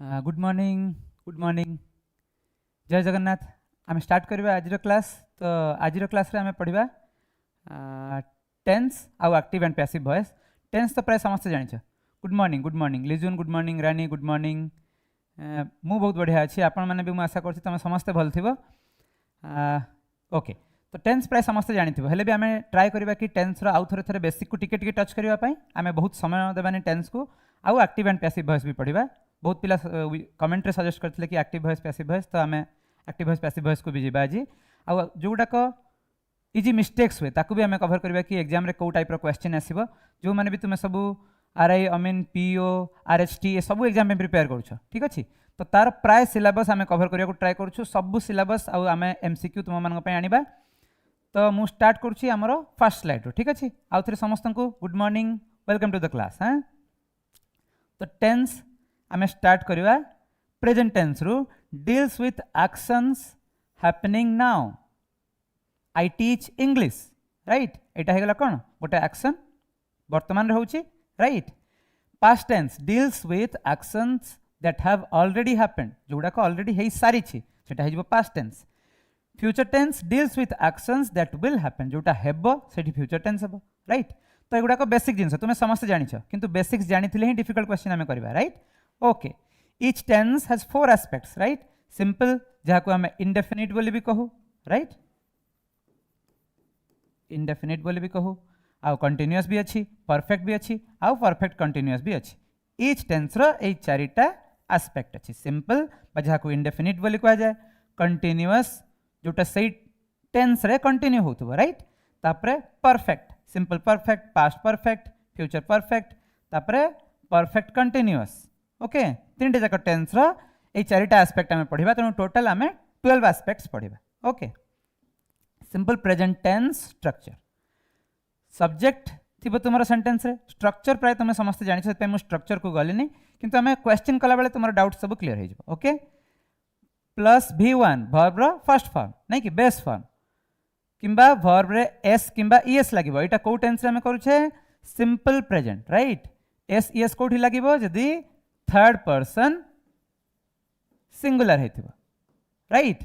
Good morning जय जगन्नाथ। आम start करवा आज क्लास। तो आज क्लास रे आम पढ़ा टेंस आउ active and passive voice. Tense तो प्राय समस्त जान। Good morning Lijun good morning Rani good morning. मु बहुत बढ़िया अच्छी आपण मैंने भी मुझे आशा कर तुम समस्ते भल थी। ओके तो टेंस प्राय समस्त जानी हेले भी आम ट्राए करवा कि टेंस आउ थे थे बेसिक को टिके टच करने आम बहुत समय देवानी टेंस को आउ एक्टिव एंड पैसिव वॉइस भी पढ़ा। बहुत पिला कमेंट रे सजेस्ट करते कि एक्टिव वॉइस पैसिव वॉइस तो आम एक्टिव वॉइस पैसिव वॉइस को भी जीवा आज। आउ जोटाक इजी मिस्टेक्स हुए ताकू भी आम कवर करवा कि एग्जाम रे को टाइप रो क्वेश्चन आसीबो। जो माने भी तुम सब आरआई अमीन पीओ आरएचटी सब एग्जाम में प्रिपेयर करुछ ठीक अच्छे। तो तार प्राय सिलेबस आम कवर करने को ट्राए करूँ सब सिलेबस आउ आम एमसीक्यू तुम मान आनिबा। तो मु स्टार्ट करुँची आमर फर्स्ट स्लाइड ठीक अच्छे। आउ थे समस्त को good morning welcome to the class. हाँ तो टेंस आम स्टार्ट करवा प्रेजेंट टेंस रु deals with actions happening now. I teach English right यहाँ होगा कौन गोटे एक्शन वर्तमान होची right. Past tense deals with actions that have already happened जोड़ाक ऑलरेडी हो सारी सेटा हो past tense. Future tense deals with actions that will happen जोटा हेबो सेठी फ्यूचर टेंस हेबो राइट। तो एगुड़ाक बेसिक जिनस तुम समस्त जान किंतु बेसिक्स जानी ही डिफिकल्ट क्वेश्चन आम करवा right. Okay each tense has 4 aspects right. Simple जहाँ आम इंडेफिनिट बोली भी कहू राइट इंडेफिनिट बोली भी कहू। आउ कंटिन्यूअस भी अच्छी परफेक्ट भी अच्छी आउ परफेक्ट कंटिन्यूअस भी अच्छी। ईच टेंस रो ए चारिटा एस्पेक्ट अच्छी। सिंपल जहाँ इंडेफिनिट बोली कह जाए कंटिन्यूअस जोटा से टेंस रे कंटिन्यू होतबो राइट। तापरे perfect simple perfect past perfect future perfect तापरे परफेक्ट कंटिन्यूअस। ओके तीन जाक टेंस रो ए चारिटा एस्पेक्ट आम पढ़ा तेणु टोटाल आम 12 एस्पेक्ट्स पढ़ा। Okay simple present tense structure subject थी तुम सेंटेंस रे स्ट्रक्चर प्राय तुम समस्त जानी से स्ट्रक्चर को गलिनी किंतु आम क्वेश्चन कला बेले तुम डाउट सब क्लीयर हो। ओके प्लस V1 वर्ब रो फर्स्ट फॉर्म नहीं कि बेस फॉर्म किंबा वर्ब रे एस किंबा ईएस लगे यहाँ कौ टेंस रे करुछे simple present right. S ES कौटी लगे जदि थर्ड पर्सन सिंगुलर है राइट।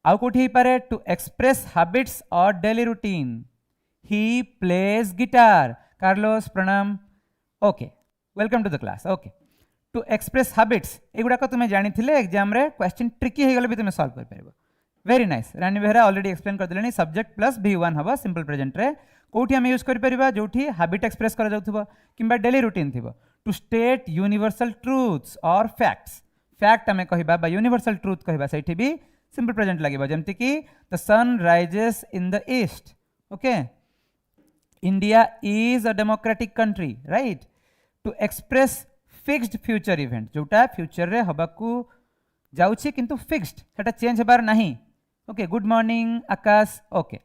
आउ कौटी हो पारे टू एक्सप्रेस हैबिट्स और daily routine he plays guitar Carlos प्रणाम। Okay welcome to the class. Okay to express habits एगुड़ाक तुम जानी एग्जाम रे क्वेश्चन ट्रिकी हो गले भी तुम सॉल्व कर पारिबो। वेरी नाइस रानी बेहरा ऑलरेडी एक्सप्लेन कर देलेनी सब्जेक्ट प्लस V1 हम सिंपल प्रेजेंट रे कौटी आम यूज कर परिबा जोठी हैबिट एक्सप्रेस कर जाउथबो किंबा डेली रूटीन थिबो। टू स्टेट यूनिवर्सल ट्रूथ्स और फैक्ट्स फैक्ट आम कहबा बा यूनिवर्सल ट्रूथ कहबा सेठी भी सिंपल प्रेजेंट लगे जमती कि the sun rises in the east. Okay India is a democratic country right. To express fixed future event जोटा फ्यूचर रे हबाकू जाउछि किंतु फिक्स्ड सेटा चेंज होबार नहीं। Okay good morning Akash. Okay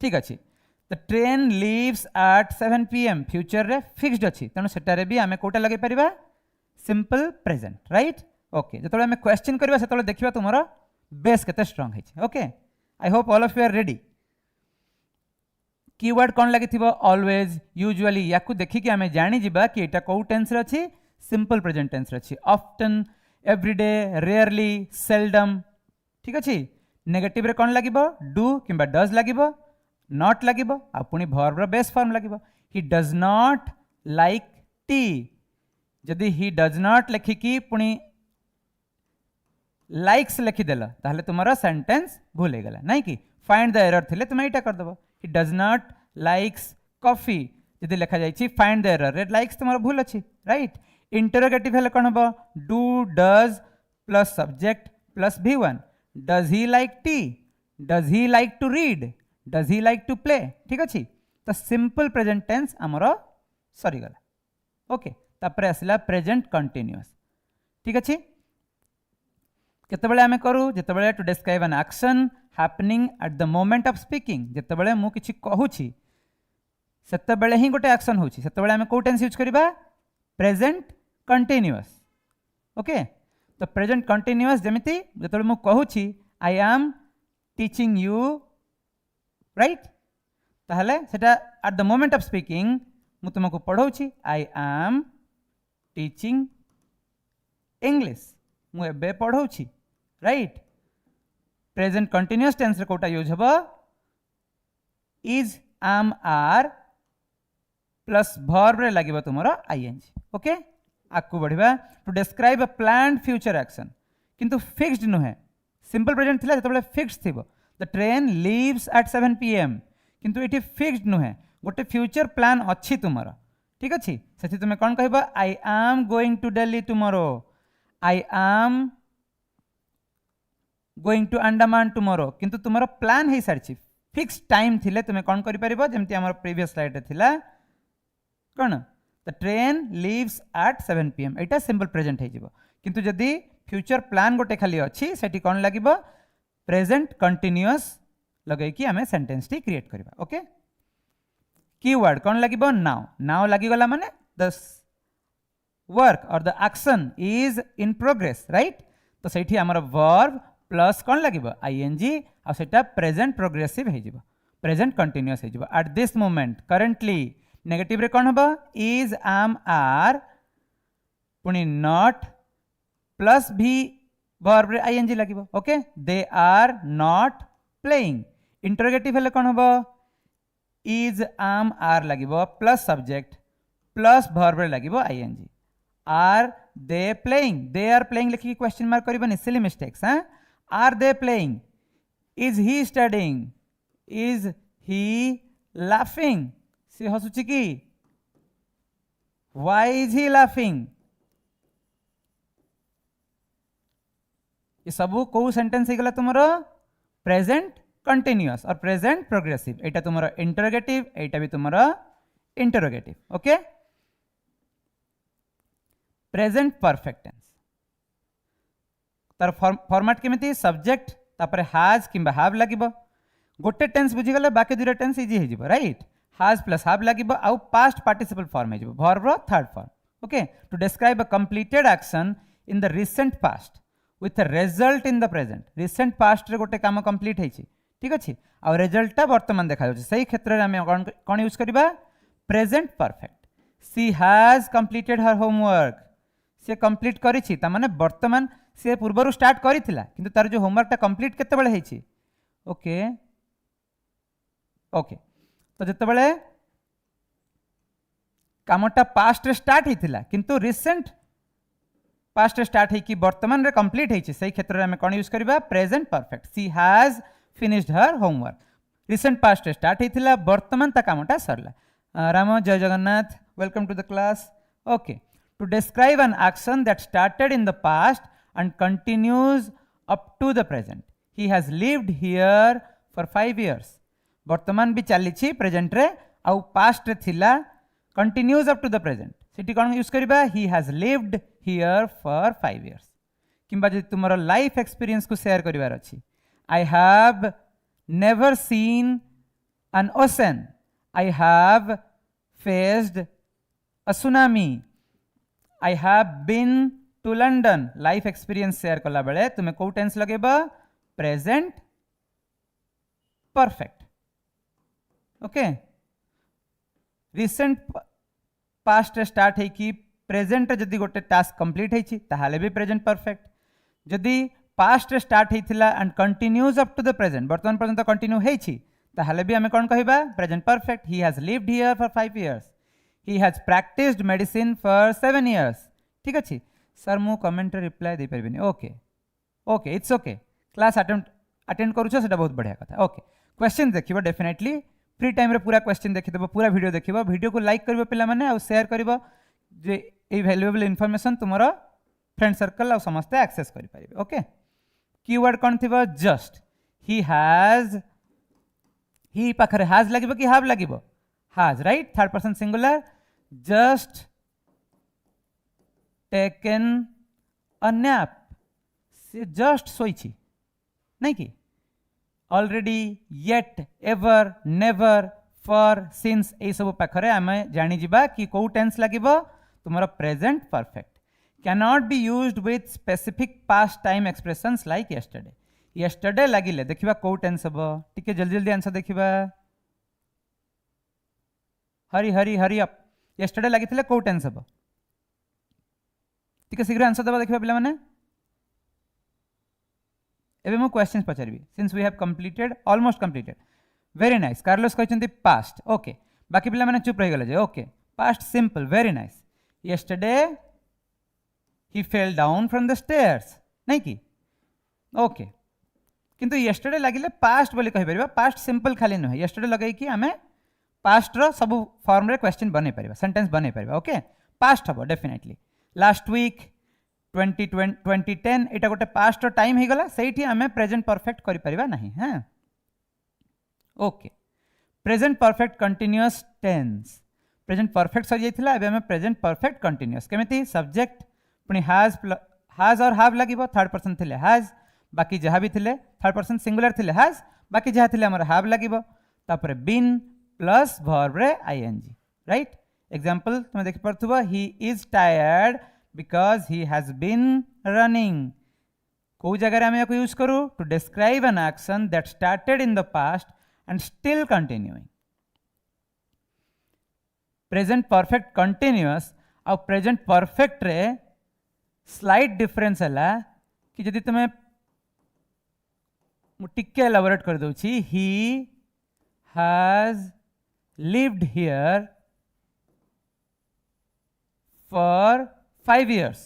ठीक अच्छे the train leaves at 7 PM future रे फिक्स्ड अच्छी तेणु सेटारे भी आम कोटा लगे परिबा सिंपल प्रेजेंट राइट। ओके जो आम क्वेश्चन करवा से देखा तुम बेस केते स्ट्रांग है। Okay I hope all of you are ready. Keyword कौन लगी ऑलवेज यूजुअली या देखिकी आम जानी जिबा कि एटा कौ टेंस रे अछि सिंपल प्रेजेंट टेंस रे अछि। ऑफ्टन एवरीडे रेयरली सेल्डम ठीक अच्छे। नेगेटिव रे कौन लगिबो डू किंबा डज लगिबो नॉट लगिबो आ पुनी वर्ब रो बेस फॉर्म लगिबो। He does not like tea जदि ही डज नॉट लिखिकी पुनी लाइक्स लिखिदेल ताहले तुम्हारा सेंटेंस भूल हो गला नहीं कि फाइंड द एरर थिले तुम यहाँ करदेव। He does not likes coffee जदि लिखा जाइए फाइंड द एरर रे लाइक्स तुम्हारा भूल अच्छी राइट। इंटरोगेटिव हेले कौन हम do does plus subject plus V1 does he like tea does he like to read does he like to play ठीक अच्छे। तो सिंपल प्रेजेंट टेंस आमर सरीगला। ओके तापर आसला प्रेजेंट कंटिन्यूअस ठीक अच्छे। केतेबेले आमे करू जेतेबेले to describe an action happening at the moment of speaking जेतेबेले मु किछि कहूछि सेतेबेले ही गोटे एक्शन होछि सेतेबेले आमे को टेंस यूज करिबा प्रेजेंट कंटिन्यूअस। ओके तो प्रेजेंट कंटिन्यूअस जेमिति जेतेबेले मु कहूछि I am teaching you right ताहले सेटा at the moment of speaking मु तुमको पढ़ाऊछि आई एम टीचिंग इंग्लिश मु एबे पढ़ौछि राइट प्रेजेंट कंटिन्यूअस टेंस रे कोटा यूज हबो is am are plus verb रे लागिबो तुमरो आईएनजी ओके आकु बढ़िबा to describe a planned future action किंतु फिक्स्ड नुहे सिंपल प्रेजेंट थिला जतबेले फिक्स्ड थिबो the train leaves at 7 pm किंतु एटी फिक्स्ड नुहे गोटे फ्यूचर प्लान अच्छी तुमरो ठीक अच्छी से तुम कौन कह I am going to Delhi tomorrow I am going to Andaman tomorrow किंतु तुम प्लान हो सारी फिक्स टाइम थिले तुम कौन कर जमी आम प्रीवियस स्लाइड रे थिला कौन the train leaves at 7 pm Etah simple present हो किंतु जदि फ्यूचर प्लान गोटे खाली अच्छी से कौन लगे प्रेजेंट कंटिन्यूअस लगे कि आम सेंटेंस टी क्रिएट करवा ओके कीवर्ड कौन लगे नाउ नाउ लगिगला माने द वर्क और the action is in progress right तो सही आमर वर्ब प्लस कौन लगे आईएनजी आ सेटा प्रेजेंट प्रोग्रेसिव हो प्रेजेंट कंटिन्यूअस हो at this moment currently negative रे कौन हम इज एम आर पुणी नॉट प्लस भी वर्ब रे आईएनजी लगे okay they are not playing interrogative हेले कौन हम इज एम आर लगे प्लस सब्जेक्ट प्लस वर्ब रे लगे आईएनजी आर दे प्लेइंग लिखिकी क्वेश्चन मार्क करबनी सिली मिस्टेक्स हाँ are they playing is he studying is he laughing सी हसुची कि व्हाई इज ही लाफिंग ये सब कौ सेंटेंस होगला तुम प्रेजेंट कंटिन्यूअस और प्रेजेंट प्रोग्रेसिव एटा तुम इंटरोगेटिव एटा भी तुम interrogative okay present perfect tense तार फॉर्मेट केमिति सब्जेक्ट तापर हैज किंबा हैव लागिबो गोटे टेंस बुझीगले बाकी दुटा टेंस इजी हो जिवो राइट हैज प्लस हैव लागिबो आउ पास्ट पार्टिसिपल फॉर्म हो जिवो वर्ब रो third form okay to describe a completed action in the recent past with a result in the present recent past रे गोटे काम कंप्लीट हेछि ठीक अछि आ रिजल्टटा वर्तमान देखा जाउछि सही क्षेत्र रे हम कोन यूज करबा present perfect she has completed her homework से कंप्लीट करिछि ता माने वर्तमान से पूर्वरु स्टार्ट करिथिला किंतु तार जो होमवर्कटा कंप्लीट केते बेले हेछि ओके ओके तो जते बेले कामटा पास्ट रे स्टार्ट हेथिला किंतु रिसेंट पास्ट रे स्टार्ट है कि वर्तमान रे कंप्लीट हेछि सही क्षेत्र रे हम कोन यूज करबा present perfect she has finished her homework recent past रे स्टार्ट हेथिला वर्तमान ता कामटा सरला राम जय Jagannath welcome to the class okay to describe an action that started in the past and continues up to the present he has lived here for 5 years वर्तमान भी चली प्रेजेंट रे आउ पास्ट रे थिला continues up to the present सेठी कोन use करबा he has lived here for 5 years किंबा जे तुमरो लाइफ एक्सपीरियंस को शेयर करिवार अछि I have never seen an ocean I have faced a tsunami I have been to London life experience share कला बेले तुम्हें कौ टेंस लगेबा present perfect okay recent past रे स्टार्ट है कि प्रेजेंट जदि गोटे टास्क कंप्लीट है ताहाले भी प्रेजेंट परफेक्ट जदि पास्ट रे स्टार्ट हेथिला and continues up to the present वर्तमान पर्यंत कंटिन्यू हेछि ताहाले भी हमें कोन कहबा present perfect he has lived here for 5 years he has practised medicine for 7 years ठीक अछि सर मु कमेंट रिप्लाई दे परबिनी okay okay it's okay class attend करूछ सेटा बहुत बढ़िया कथा ओके क्वेश्चन देखिबो डेफिनेटली फ्री टाइम रे पूरा क्वेश्चन देखिदेबो पूरा वीडियो देखिबो वीडियो को लाइक करबो पिला माने आ शेयर करबो जे ए वैल्यूएबल इंफॉर्मेशन तुमरो फ्रेंड सर्कल आ समस्त एक्सेस करि परिबे ओके कीवर्ड कोन थिबो जस्ट ही हैज ही पाखरे हैज लागिबो कि हैव लागिबो has right third person singular just taken a nap से जस्ट सोईछि नहीं कि already yet ever never for since ए सब पाखरे आम जानी जिबा कि कौ टेंस लागिबो तुमरा present perfect cannot be used with specific past time expressions like yesterday yesterday लागिले देखिबा कौ टेंस हबो टिके जल्दी जल्दी आंसर देखिबा हरी हरी हरी अप यस्टरडे लागिथिले कौ टेंस हबो ठीक टिके शीघ्र आंसर दबा देखिबा पिला माने एबे मु क्वेश्चंस पचारिबी since we have completed almost completed very nice Carlos कहचंती पास्ट ओके बाकी पिला माने चुप रही गले जे okay past simple very nice yesterday he fell down from the stairs नहीं कि ओके किंतु यस्टरडे लगिले पास्ट बोली कहि परिबा पास्ट सिंपल खाली न है यस्टरडे लगै कि हमें पास्ट रो सब फॉर्म रे क्वेश्चन बनै परिबा सेंटेंस बनै परिबा ओके पास्ट हबो डेफिनेटली लास्ट वीक 2010 एटा गोटे पास्ट टाइम ही गला सेठी हमें प्रेजेंट परफेक्ट करि परिबा नहीं हां okay present perfect continuous tense present perfect sir जाइथिला एबे हमें प्रेजेंट परफेक्ट कंटीन्यूअस केमिति सब्जेक्ट पुनी हैज और हैव लागिबो थर्ड पर्सन थिले हैज बाकी जहाँ भी थिले थर्ड पर्सन सिंगुलर थिले हैज बाकी जहाँ थिले हमर हैव लागिबो तापर बीन प्लस वर्ब रे आईएनजी राइट एग्जांपल तुम देख परथुबो he is tired because he has been running को जगह आम या यूज करूँ to describe an action that started in the past and still continuing present perfect continuous और प्रेजेंट परफेक्ट रे स्लाइट डिफरेंस है कि जदि तुम्हें टिके एलाबोरेट कर दूची he has lived here for 5 years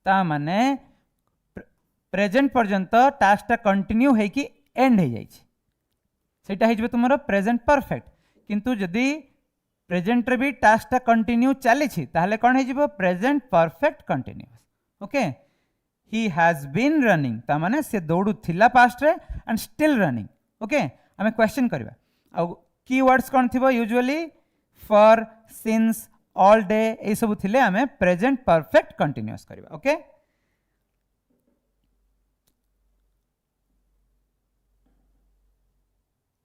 ता माने प्रेजेंट पर्यंत टास्कटा कंटिन्यू है कि एंड हो जाए सेटा हो तुम प्रेजेंट परफेक्ट किंतु जदि प्रेजेंट रे भी टास्कटा कंटिन्यू चली ताहले कौन हो present perfect continuous okay he has been running ता माने से दौड़ू थिला पास्ट रे एंड स्टिल रनिंग ओके आमे क्वेश्चन करबा आ कीवर्ड्स कौन थिबो usually for since all day ए सब थिले आमे प्रेजेंट परफेक्ट कंटिन्यूअस करबा ओके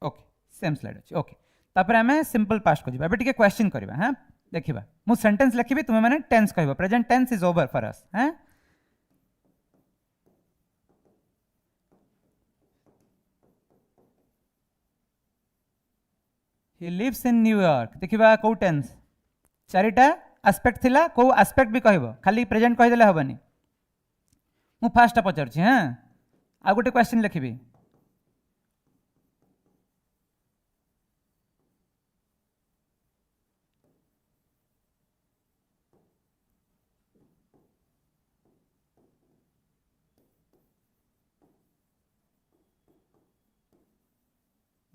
ओके सेम स्लाइड अछि ओके तापर आमे सिंपल पास्ट को जिबा एबे टिके क्वेश्चन करबा हां देखिबा मु सेंटेंस लिखिबी तुमे माने टेंस कहबो present tense is over for us हां he lives in New York देखिबा को टेंस चारिटा एस्पेक्ट थिला को एस्पेक्ट भी कहबो खाली प्रेजेंट कहि देले हबनी मु फास्ट पचार छी हां आ गोटे क्वेश्चन लिखिबी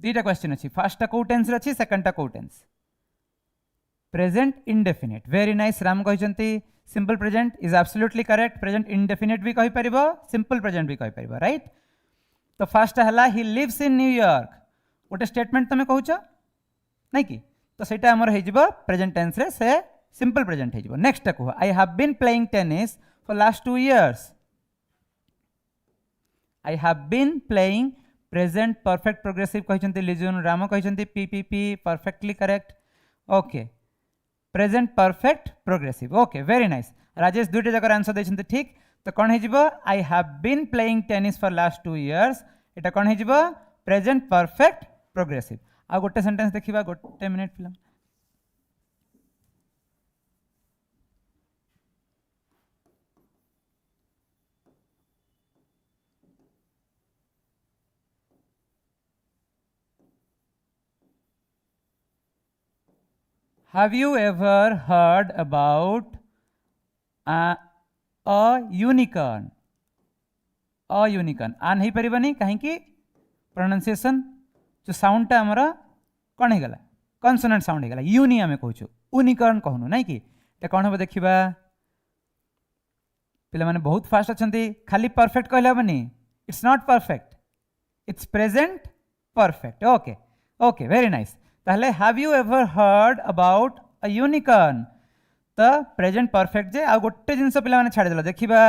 दीटा क्वेश्चन अच्छी फर्स्ट को टेंस अच्छी सेकंड को tense present indefinite very nice Ram कहते simple present is absolutely correct present indefinite भी कहि परिबो सिंपल प्रेजेंट भी कहि परिबो राइट तो फर्स्ट हला ही लिव्स इन न्यूयॉर्क गोटे स्टेटमेंट तमे कहूछ नहीं कि तो सेटा हमर हे जिवो प्रेजेंट टेंस रे से सिंपल प्रेजेंट हे जिवो नेक्स्ट कहो I have been playing tennis for last 2 years I have been playing present perfect progressive कहते लिजुन राम कहते PPP perfectly correct okay present perfect progressive okay very nice Rajesh दुईटा जगह आंसर देते ठीक तो कौन हो I have been playing tennis for last 2 years एटा कौन हो प्रेजेंट परफेक्ट प्रोग्रेसिव आ गोटे सेंटेंस देखिबा गोटे minute film Have you ever heard about a unicorn? A unicorn. आ नहीं परिबनी कहीं की प्रोनाउंसिएशन जो साउंड टा हमरा कौन है गला कॉन्सोनेंट साउंड है गला यूनी आमे कहूछु यूनिकॉर्न कहनु नहीं कि ते कौन हो देखिबा पिला माने बहुत फास्ट अछंती खाली परफेक्ट कहले बनी it's not perfect it's present perfect okay okay very nice ताहले have you ever heard about a unicorn तो प्रेजेंट परफेक्ट जे आ गोटे जिंस पिला माने छाडी देला देखिबा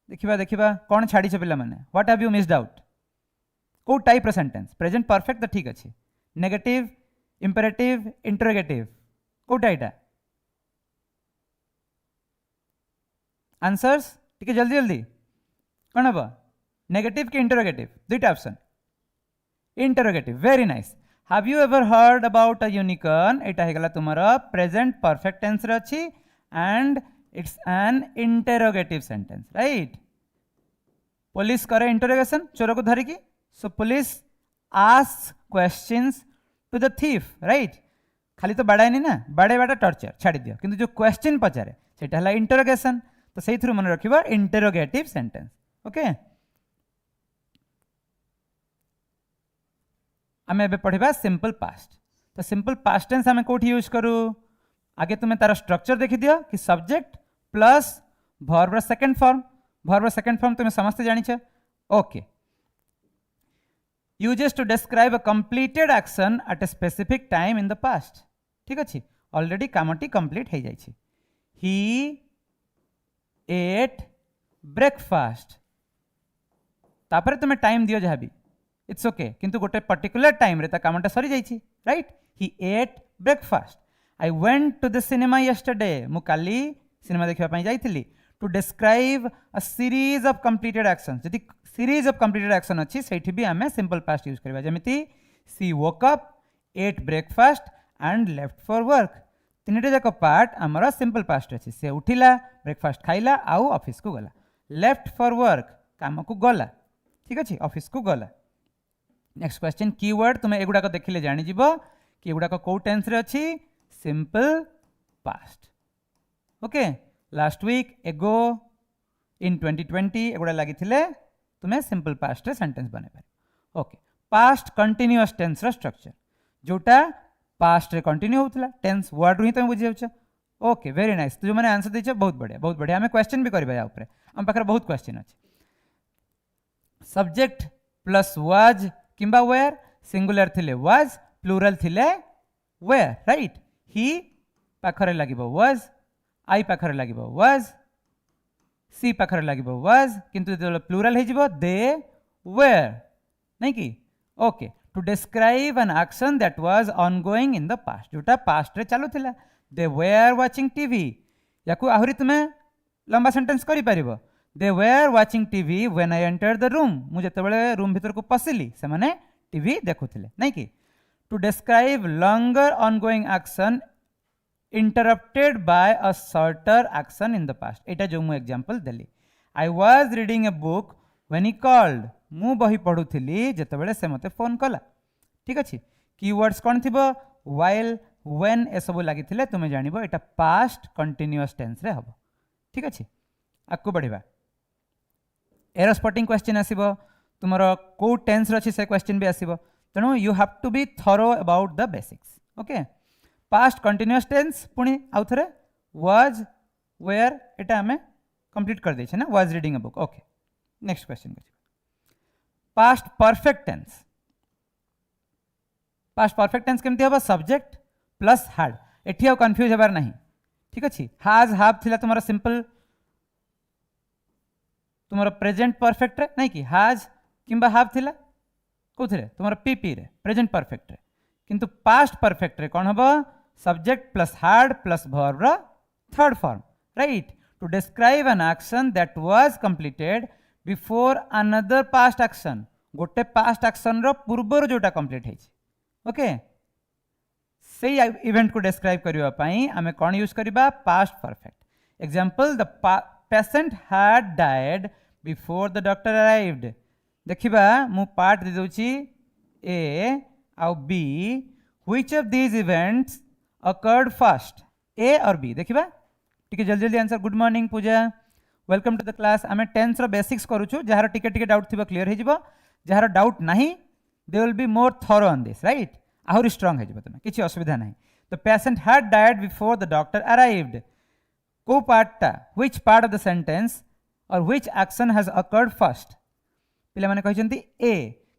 देखिबा देखिबा कौन छाडी छ पिला माने what have you missed out को टाइप रे सेंटेंस प्रेजेंट परफेक्ट तो ठीक अछि नेगेटिव इंपेरेटिव इंटरोगेटिव कोटा एटा आंसर्स टिके जल्दी जल्दी कौन हबो नेगेटिव के इंटरोगेटिव दुईटा option interrogative very nice have you ever heard about a unicorn एटा हेगला तुम्हारा प्रेजेंट परफेक्ट टेंस रे अछि and it's an interrogative sentence, right. Police करे इंटरोगेशन चोर को धरिकी, so police asks questions to the thief, right. खाली तो बाड़ाएनी ना, बाड़ेबाटा टर्चर छाड़ी दियो, किंतु जो क्वेश्चन पचारे सेटा हला इंटरोगेशन, तो से मन रखिबा इंटरोगेटिव सेंटेंस। ओके, आम ए पढ़ा सिंपल पास्ट। तो सिंपल पास्ट टेंस आम कौटी यूज करूँ, आगे तुम्हें तार स्ट्रक्चर देखी दियो कि subject plus verb second form, verb second form तुम्हें समस्ते जानिछ। Okay, uses to describe a completed action at a specific time in the past. ठीक अच्छे, ऑलरेडी कामटी कंप्लीट हो जाइए। ही एट ब्रेकफास्ट, तापर तुम्हें टाइम दियो जहाँ भी इट्स ओके, किंतु गोटे पर्टिकुलर टाइम रे ता कामटा सरी जाइए, right. He ate breakfast. I went to the cinema yesterday, मु काली सिनेमा देखा पाई जाइथिली। To describe a series of completed action, जदि सीरीज ऑफ कंप्लीटेड एक्शन अच्छी सेठी भी आमे सिंपल पास्ट यूज करबा, जेमिति she woke up, ate breakfast and left for work. तीनटे जाक पार्ट आमर सिंपल पास्ट अच्छी, से उठिला, ब्रेकफास्ट खाइला, आउ ऑफिस को गला। लेफ्ट फॉर वर्क, काम को गला, ठीक अच्छे, ऑफिस को गला। नेक्स्ट क्वेश्चन, कीवर्ड तुम्हें एगुड़ाक देखिले जानी जीवो कि एगुड़ाक को टेंस रे अच्छी, simple past. Okay, last week, ago, in 2020 एगुड़ा लगी तुम्हें सिंपल पास्ट रे सेंटेंस बने पार। ओके, पास्ट कंटिन्यूअस टेंस रो स्ट्रक्चर, जोटा पास्ट रे कंटिन्यू होतला, टेंस वर्ड रू ही तुम बुझी जाउछ। ओके, वेरी नाइस, तो जो मैंने आंसर देछ बहुत बढ़िया, बहुत बढ़िया। हमें क्वेश्चन भी करबा या ऊपर, हम पाखर बहुत क्वेश्चन अछि। सब्जेक्ट प्लस वाज किंबा वेयर, सिंगुलर थिले वाज, प्लूरल थिले वेयर, राइट। ही पाखरे लागिबो वाज, आई पाखरे लागिबो वाज, सी पाखरे लागिबो वाज, किंतु जो प्लूरल हे जिवो दे वेयर, नहीं कि। Okay, to describe an action that was ongoing in the past, जोटा पास्ट रे चालू थिला, दे वेयर वाचिंग टीवी। याकू आहुरी तुम्हें लंबा सेंटेंस करि परिबो, they were watching TV when I entered the room, मु जेतेबेले रूम भीतर को पसिली से माने टीवी देखुथिले, नहीं कि। To describe longer ongoing action interrupted by a shorter action in the past, एटा जो मु एग्जांपल देली। I was reading a book when he called, मु बही पढुथिली जेतेबेले से मते फोन कला, ठीक अछि। कीवर्ड्स कोन थिबो, व्हाइल, व्हेन, ए सब लागिथिले तुमे जानिबो एटा पास्ट कंटीन्यूअस टेंस रे हबो, ठीक अछि। आकु बढ़िबा, एरर स्पॉटिंग क्वेश्चन आसीबो, तुमरो को टेंस रछि से क्वेश्चन भी आसीबो, तेणु you have to be thorough about the basics. Okay, past continuous tense पुणी आउ थरे वाज, वेयर, एटा हमें कंप्लीट कर दै छै ना, was reading a book. Okay, next question, past perfect tense. Past perfect tense केमती हबो, सब्जेक्ट प्लस हैड, एठी आ कंफ्यूज हेबार नहीं, ठीक अछि। हैज हैव थिला तुम्हारा सिंपल, तुम्हारा प्रेजेंट परफेक्ट रे, नहीं कि हैज किंबा हैव थिला कोथरे तुम्हारा पीपी रे, प्रेजेंट परफेक्ट रे, किंतु पास्ट परफेक्ट रे कोन हबो, subject plus had plus verb रो third form, right. To describe an action that was completed before another past action, गोटे पास्ट एक्शन रो पूर्वर जोटा कंप्लीट है। ओके, से इवेंट को डिस्क्राइब करबा पई हमें कोन यूज करबा, past perfect. Example, the patient had died before the doctor arrived. देखिबा मु पार्ट दे दोची ए आउ B, which of these events occurred first, A or B. देखिबा टिके जल्दी जल्दी answer. Good morning Puja, welcome to the class. आमे टेंस रो बेसिक्स करूछु, जहार टिके टिके डाउट थिबा क्लियर हे जिवो, जहार डाउट नहीं they will be more thorough on this, right. आहुरी स्ट्रांग हे जिवो, तुमे किछि असुविधा नहीं। The patient had died before the doctor arrived, को पार्टटा, which part of the sentence or which action has occurred first. पिला माने कहिसंती ए,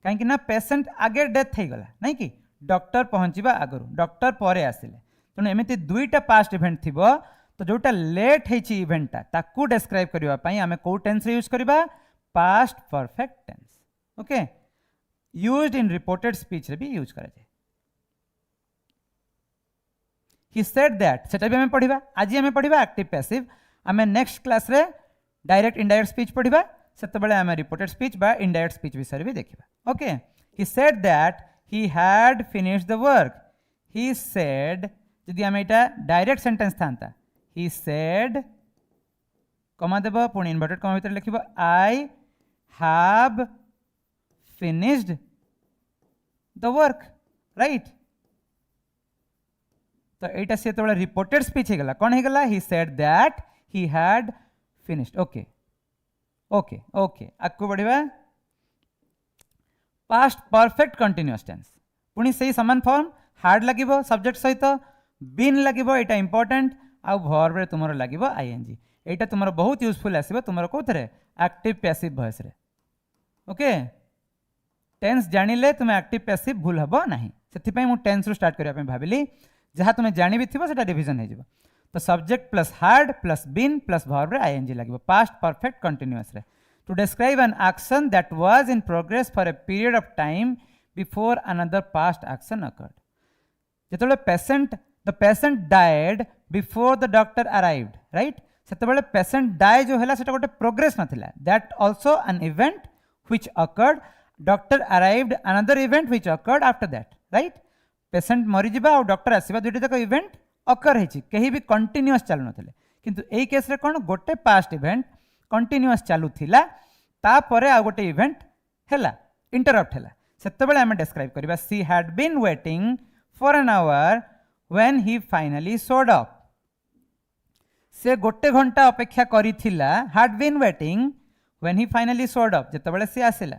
काहे कि ना पेशेंट आगे डेथ हे गला, नहीं कि डॉक्टर पहुंचीबा आगरु, डॉक्टर परे आसिले, तने एमिति दुईटा पास्ट इवेंट थिबो, तो जोटा लेट हेछि इवेंटटा ताकू डिस्क्राइब करबा पई हमें को टेंस रे यूज करबा, past perfect tense. Okay, used in reported speech रे भी यूज करा जाय। ही सेड दैट, सेटा भी हमें पढ़िबा, आज हमें पढ़िबा एक्टिव पैसिव, हमें नेक्स्ट क्लास रे डायरेक्ट इनडायरेक्ट स्पीच पढ़िबा, सेते बेले हमें रिपोर्टेड स्पीच बा इनडायरेक्ट स्पीच विषय भी देखिबा। Okay, he said that he had finished the work. He said, यदि हमें एटा डायरेक्ट सेंटेंस थांता, he said कमा देव पुणी इनवर्टेड कमा भितर लिखिबो I have finished the work right. तो एटा से तो रिपोर्टेड स्पीच हो गला कौन हो गला ही said that he had finished. Okay okay okay आगु बढ़िबा पास्ट परफेक्ट कंटीन्यूअस टेंस पुणी से समान फॉर्म हार्ड लगिबो सब्जेक्ट सहित been लगिबो Etah important uh verb रे तुमरो लगिबो आईएनजी एटा तुमरो बहुत यूजफुल आसीबो तुमरो कोथरे एक्टिव पैसिव वॉइस रे। ओके टेंस जानिले तुम एक्टिव पैसिव भूल हबो नाही सेति पई मु टेंस रो स्टार्ट करिया पे भाबिली जहाँ तुम्हें जानी भी थी से डिविजन हो तो subject plus had plus been plus verb रे आईएनजी लगे पास्ट परफेक्ट कंटीन्यूअस रे to describe an action that was in progress for a period of time before another past action occurred जो the patient died before the doctor arrived right से patient die जो है गोटे progress नाथिला that also an event which occurred doctor arrived another event which occurred after that right patient मरीजा और doctor आसवा दुईटा जाक event occur होती कहीं भी कंटिन्यूअस चलु ना किंतु एई केस रे कौन गोटे पास्ट इवेंट कंटिन्यूअस चलुला तापर आ गोटे इवेंट हैला इंटरप्ट हैला सेतेबेले आमे डिस्क्राइब करबा she had been waiting for an hour when he finally showed up से गोटे घंटा अपेक्षा करिथिला had been waiting when he finally showed up जेतेबेले से आसिला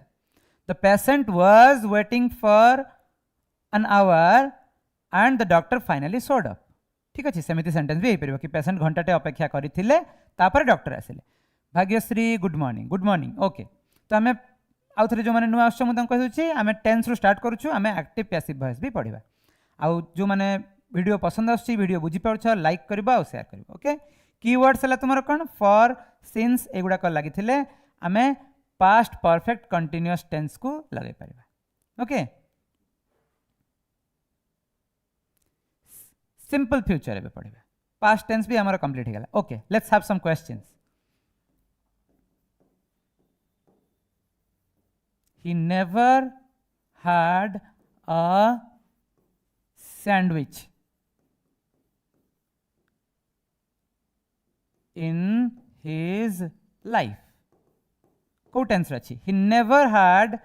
the patient was waiting for an hour and the doctor finally showed up ठीक अच्छे सेमती सेंटेंस भी हो कि पेशेंट घंटाटे अपेक्षा करते तापर डॉक्टर आसिले भाग्यश्री गुड मॉर्निंग ओके तो आम आउ थे जो मैंने नुआ आस मुझे आम टेंस रू स्टार्ट करुँ आम एक्टिव पैसिव वॉइस भी पढ़ा आउ जो मैंने वीडियो पसंद आसुच्छी वीडियो बुझीपार लाइक करवा और शेयर करवा ओके कीवर्ड्स है तुम कौन फॉर सिंस एगुड़ाक लगी आम पास्ट परफेक्ट कंटिन्यूअस टेंस को लगे पार ओके सिंपल फ्यूचर एबे पढ़िबा पास्ट टेंस भी हमारा कंप्लीट हो गला okay let's have some questions he never had a sandwich in his life को टेंस रही he never had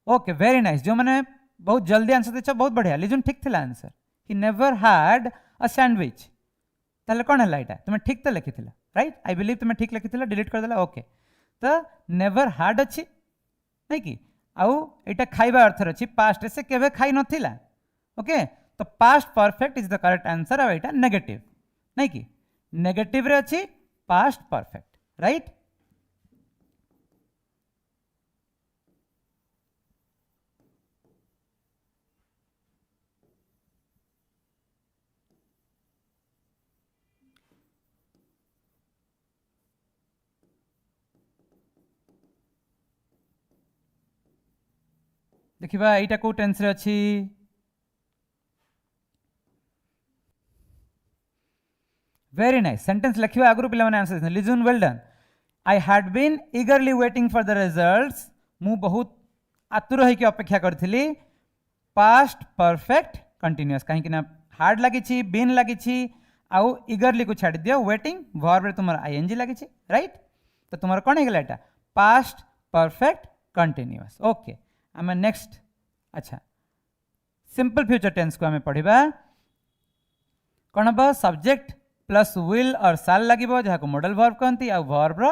okay very nice जो मैंने बहुत जल्दी आंसर देछ बहुत बढ़िया लिजुन ठीक थिला answer he never had a sandwich ताले कौन है यहाँ तुम्हें ठीक तो लिखी राइट आई बिलीव तुम्हें ठीक लिखी डिलीट कर देला ओके तो नेवर हार्ड अच्छी नहीं कि आउ एटा खाइबा अर्थ अच्छी पास्ट से केवे खाई नथिला ओके तो past perfect is the correct answer और एटा नेगेटिव नहीं कि नेगेटिव रे अच्छी पास्ट परफेक्ट राइट देखिबा एटा को टेंस रे अछि वेरी नाइस सेंटेंस लिखिबा आगु पिला माने आंसर लिजन well done I had been eagerly waiting for the results मु बहुत आतुर होई के अपेक्षा करथिली पास्ट परफेक्ट कंटीन्यूअस कहीं ना हार्ड लगी बीन लगी आउ ईगरली को छाड़ दियो वेटिंग वर्ब रे तुमर आईएनजी लगी राइट तो तुमर कौन हो गला एटा पास्ट परफेक्ट कंटीन्यूअस ओके आम नेक्स्ट अच्छा सिंपल फ्यूचर टेंस को आम पढ़ा कौन हम सब्जेक्ट प्लस विल और साल लगे जहाँ को मॉडल वर्ब कहती आ वर्ब रो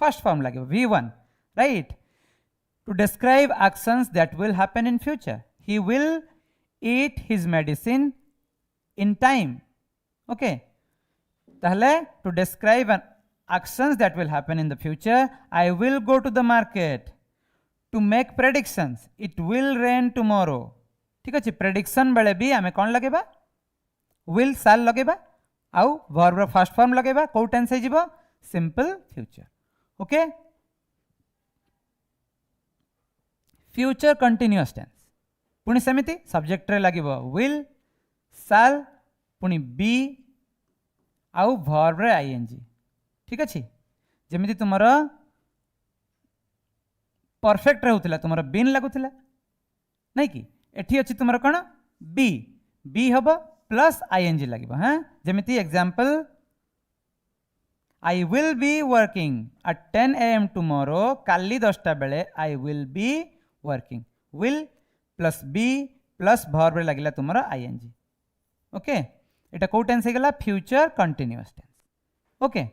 फर्स्ट फॉर्म लगे V1 right to describe actions that will happen in future he will eat his medicine in time okay ताहले to describe an actions that will happen in the future I will go to the market to make predictions it will rain tomorrow ठीक अच्छे prediction बेले भी आमे कौन लगेबा will shall लगेबा आउ verb first form लगेबा को tense है जीवो simple future okay future continuous tense पुणी सेमिति सब्जेक्ट रे लगिबो will shall पुणी be आउ verb रे ing ठीक अच्छे जमी तुम परफेक्ट रहूला तुम बीन लगुला नहीं कि एठी अच्छी तुम कौन बी बी हम प्लस आईएनजी लगे हाँ जमी example I will be working at 10 AM tomorrow. काली 10टा बेले I will be working. Will plus be plus verb रे लगिला तुमरा ing. ओके एटा को टेंस हे गला future continuous tense. Okay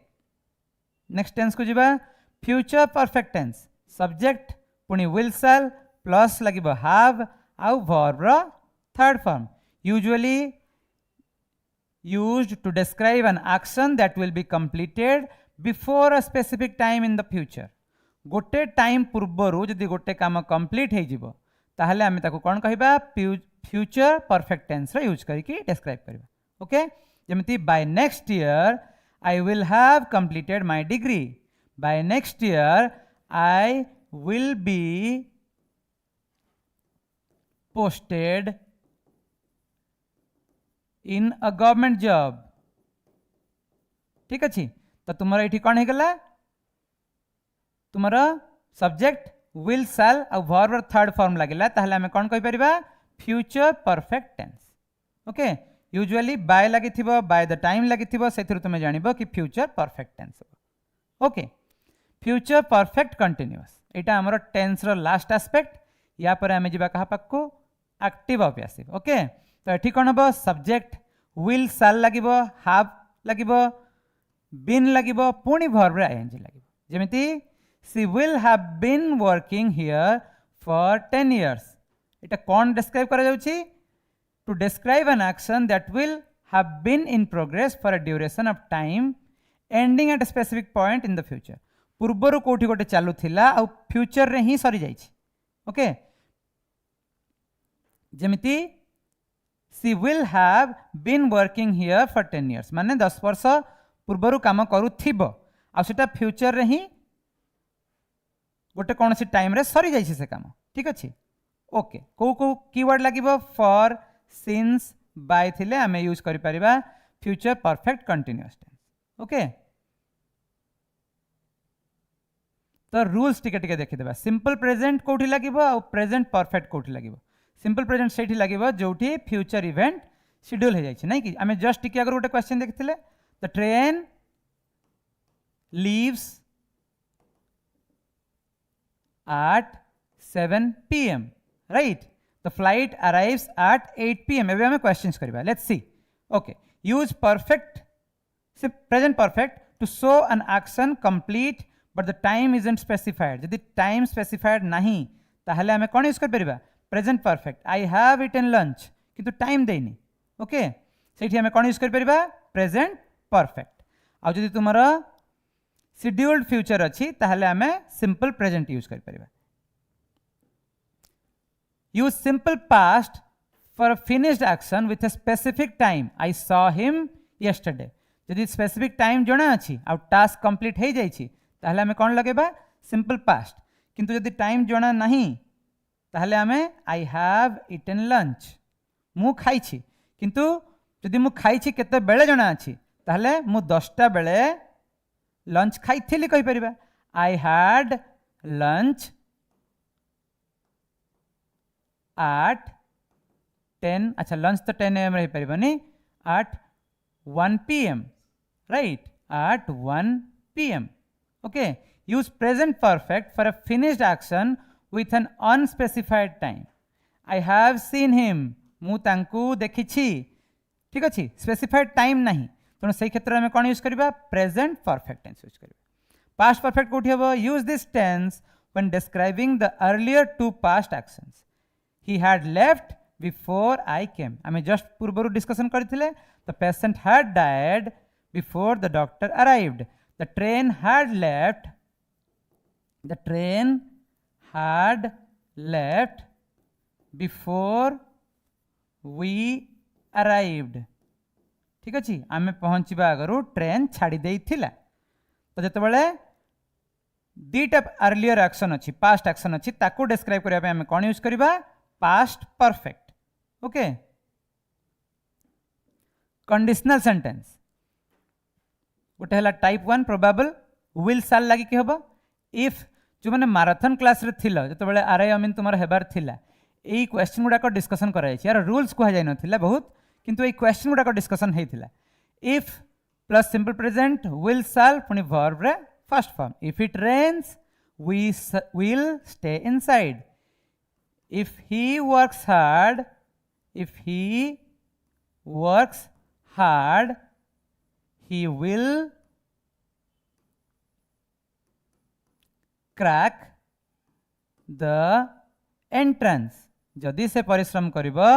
next tense को जिबा फ्यूचर परफेक्ट टेंस. सब्जेक्ट पुनी will shall प्लस लगिबो have आउ verb रा third form. Usually used to describe an action that will be completed before a specific time in the future. गोटे time पूर्वरु जदि गोटे काम कंप्लीट हो जिवो ताहले आमे ताको कोन कहिबा फ्यूचर परफेक्ट टेंस रा यूज करके डिस्क्राइब करबा. ओके जेमिति by next year I will have completed my degree. By next year I will be posted in a government job. ठीक अच्छे तो तुम्हारा ये कौन है तुम्हारा सब्जेक्ट विल शैल और वर्ब थर्ड फॉर्म लगे ताहले हमें कौन कहि परिबा future perfect tense. Okay usually by लगी थिबो बाय द टाइम लगी थिबो सेथिरु तुमे जानिबो कि future perfect tense. Okay future perfect continuous एटा हमर टेंस रो लास्ट एस्पेक्ट. या पर हमें जिबा कहा पक्को एक्टिव और पैसिव. ओके तो ये कौन हम सब्जेक्ट विल शैल लगिबो हैव लगिबो बीन लगिबो पुणी वर्ब रे आईएनजी लगिबो. जेमिति she will have been working here for 10 years. एटा कौन डिस्क्राइब करा जाउची to describe an action that will have been in progress for a duration of time ending at a specific point in the future. पूर्वरु कोठी गोटे चालू थिला आ future रे ही सरी जाइछि. ओके जेमिति she will have been working here for 10 years माने 10 वर्ष पूर्वरु काम करूथिबो आ सेटा फ्यूचर रे ही गोटे कौन सी टाइम रे सरी जाइछि से काम. ठीक अछि. ओके को कीवर्ड लागिबो फॉर सिंस बाय थिले हमें यूज करि परिबा future perfect continuous tense. Okay तो रूल्स टिके टिके देखि देबा. सिंपल प्रेजेंट कोठी लागिबो आ प्रेजेंट परफेक्ट कोठी लागिबो. सिंपल प्रेजेंट से लगे जोठी फ्यूचर इवेंट शेड्यूल हो जाए ना कि आम जस्ट टिके अगर गोटे क्वेश्चन देखते the train leaves at 7 PM right. The flight arrives at 8 PM. एबे हमें क्वेश्चंस करबा. Let's see. Okay use perfect present perfect to show an action complete but the time isn't specified. यदि time specified नहीं ताहले हमें कौन use कर परिबा present perfect. I have eaten lunch किंतु टाइम देनी. ओके सेठी हमें कौन यूज कर परिबा प्रेजेंट परफेक्ट. आ जदि तुम्हारा शेड्यूल्ड फ्यूचर अच्छी ताहले हमें सिंपल प्रेजेंट यूज कर परिबा. Use simple past for a finished action with a specific time. I saw him yesterday. यदि स्पेसिफिक टाइम जणा अच्छी आ टास्क कंप्लीट हो जाइछि ताहले हमें कौन लगेबा सिंपल पास्ट. किंतु यदि टाइम जणा नहीं ताहले हमें आई हैव इटन लंच मु खाइछि. किंतु यदि मु खाइछि केते बेले जणा अछि ताहले मु 10टा बेले लंच खाइथिली कहि परिबा. I had lunch at 10. अच्छा लंच तो 10 AM रही परिबानी at 1 PM right at 1 PM. Okay use present perfect for a finished action with an unspecified time. I have seen him. मु तांकु देखिछि. ठीक अछि स्पेसिफाइड टाइम नहीं तेणु से क्षेत्र में कौन यूज करबा प्रेजेंट परफेक्ट टेंस यूज करबा. पास्ट परफेक्ट कोठी हबो use this tense when describing the earlier two past actions. He had left before I came. आमे जस्ट पूर्वरु डिस्कशन करथिले the patient had died before the doctor arrived. The train had left. The train had left before we arrived. ठीक अच्छे आम पहुँचवा आगु train छाड़ी देइथिला. तो जिते बड़े दीटा अर्लियर एक्शन अच्छी पास्ट एक्शन अच्छी ताकू डिस्क्राइब करने आम कौन यूज करवा past perfect. Okay conditional sentence गोटे है टाइप 1 प्रोबेबल विल शैल लगी कि हम. इफ जो मैंने माराथन क्लास रे थिला जो बड़े आर आई अमीन तुम हेबार थिला यही क्वेश्चन गुड़ाक डिस्कसन कराई यार रूल्स कह जाई नथिला बहुत किंतु यही क्वेश्चन गुड़ाक डिस्कसन होता. If plus simple present will shall पुनी वर्ब रे first form if it rains we will stay inside if he works hard he will crack the entrance जदि से परिश्रम करिबो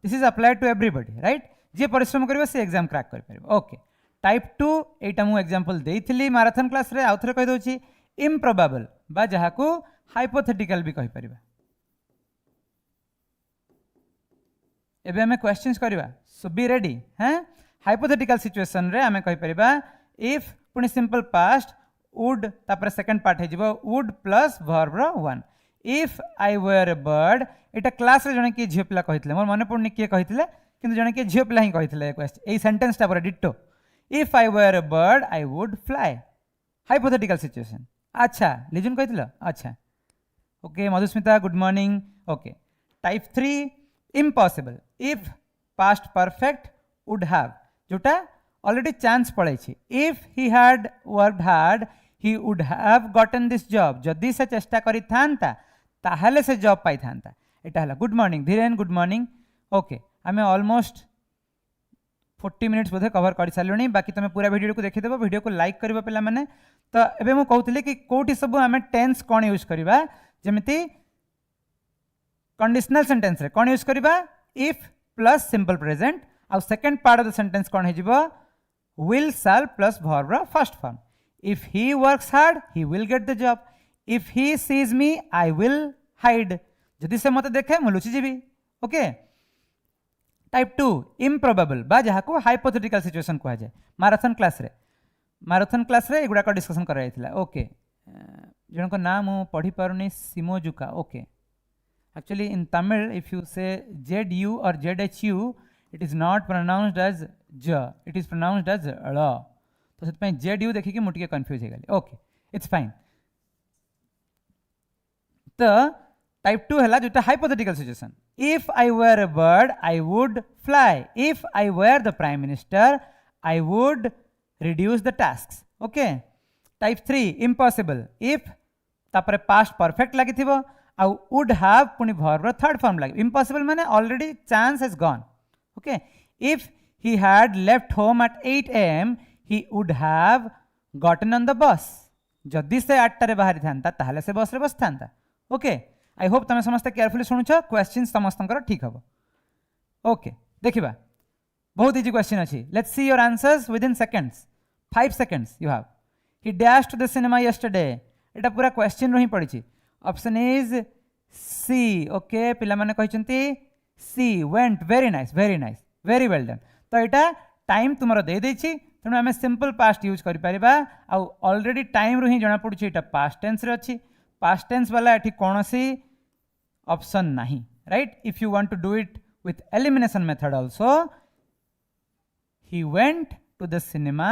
this is applied to everybody right जे परिश्रम करिबो से एग्जाम क्रैक कर परिबो ओके टाइप 2 एटा मु एग्जांपल देइथिली मैराथन क्लास रे आउथरे कहि दोची इम्प्रोबेबल बा जहाकू हाइपोथेटिकल भी कहि परिबा एबे हमें क्वेश्चंस करिबा सो बी रेडी हैं हाइपोथेटिकल सिचुएशन रे हमें कहि परिबा इफ पुनी सिंपल पास्ट वुड तापर सेकंड पार्ट हे जिवो वुड प्लस वर्ब रो one if I were a bird एटा क्लास रे जने की झियो पिला कहितले मोर माने पड़नी के कहितले किंतु जने के झियो पिला ही कहितले क्वेश्चन ए सेंटेंस ता पर ditto if I were a bird I would fly hypothetical situation अच्छा लिजन कहितले अच्छा okay Madhusmita good morning okay type 3 impossible if past perfect would have जोटा ऑलरेडी चांस पड़े if he had worked hard he would have gotten this job जदि से चेष्टा करि थांता ताहले से जॉब पाई थांता एटा हला good morning Dhiren good morning okay आमे ऑलमोस्ट 40 मिनिट्स बोधे कवर कर सारे बाकी तुम पूरा वीडियो को देखिदेव वीडियो को लाइक कर पे मैंने तो एबे मु कहूली कि कोटी सब आम टेंस कौन यूज करवा जमिति कंडीशनल सेंटेंस रे कौन यूज करवा इफ प्लस सिंपल प्रेजेंट आउ second part of the sentence कौन है विल शाल प्लस वर्ब रो first form if he works hard he will get the job if he sees me I will hide जदि से मते देखे मु लुचि जीवी ओके टाइप 2 इम्प्रोबेबल बा जहाको हाइपोथेटिकल सिचुएशन कहा जाए मैराथन क्लास रे एगुडा डिस्कशन करा जायतिला ओके जनको नाम मु पढ़ी पारुनी सिमोजुका okay actually in Tamil if you say ZU or ZHU it is not pronounced as ज इट इज प्रोनाउंस्ड एज ळ तो सेत पय ZU देखि कि मुटिके कंफ्यूज हे गली ओके इट्स फाइन तो टाइप 2 है जोटा hypothetical situation if I were a bird I would fly if I were the prime minister I would reduce the tasks okay type 3 impossible if तापर past perfect लगी थिबो आउ would have पुनी verb रो third form लगे impossible माने already chance has gone okay if he had left home at 8 AM he would have gotten on the bus जदि से 8 रे बाहरी थांता ताहले से बस रे बस थांता ओके आई होप तुम समस्त केयरफुली शुणुच क्वेश्चन समस्त ठीक हम ओके देखिबा बहुत इजी क्वेश्चन अच्छी let's see your answers within seconds 5 seconds you have he dash to the cinema yesterday एटा पूरा क्वेश्चन रही पड़ी ऑप्शन इज सी ओके पिला माने कहिसंती she went very nice very well done तो यहाँ टाइम तुम दे देछि तेणु आम सिंपल पास्ट यूज कर पारिबा आउ ऑलरेडी टाइम रू ही जना पड़ुछि एटा पास्ट टेंस रे अछि पास्ट टेंस वाला एठी कोनोसी ऑप्शन नहीं right if you want to do it with elimination method also he went to the cinema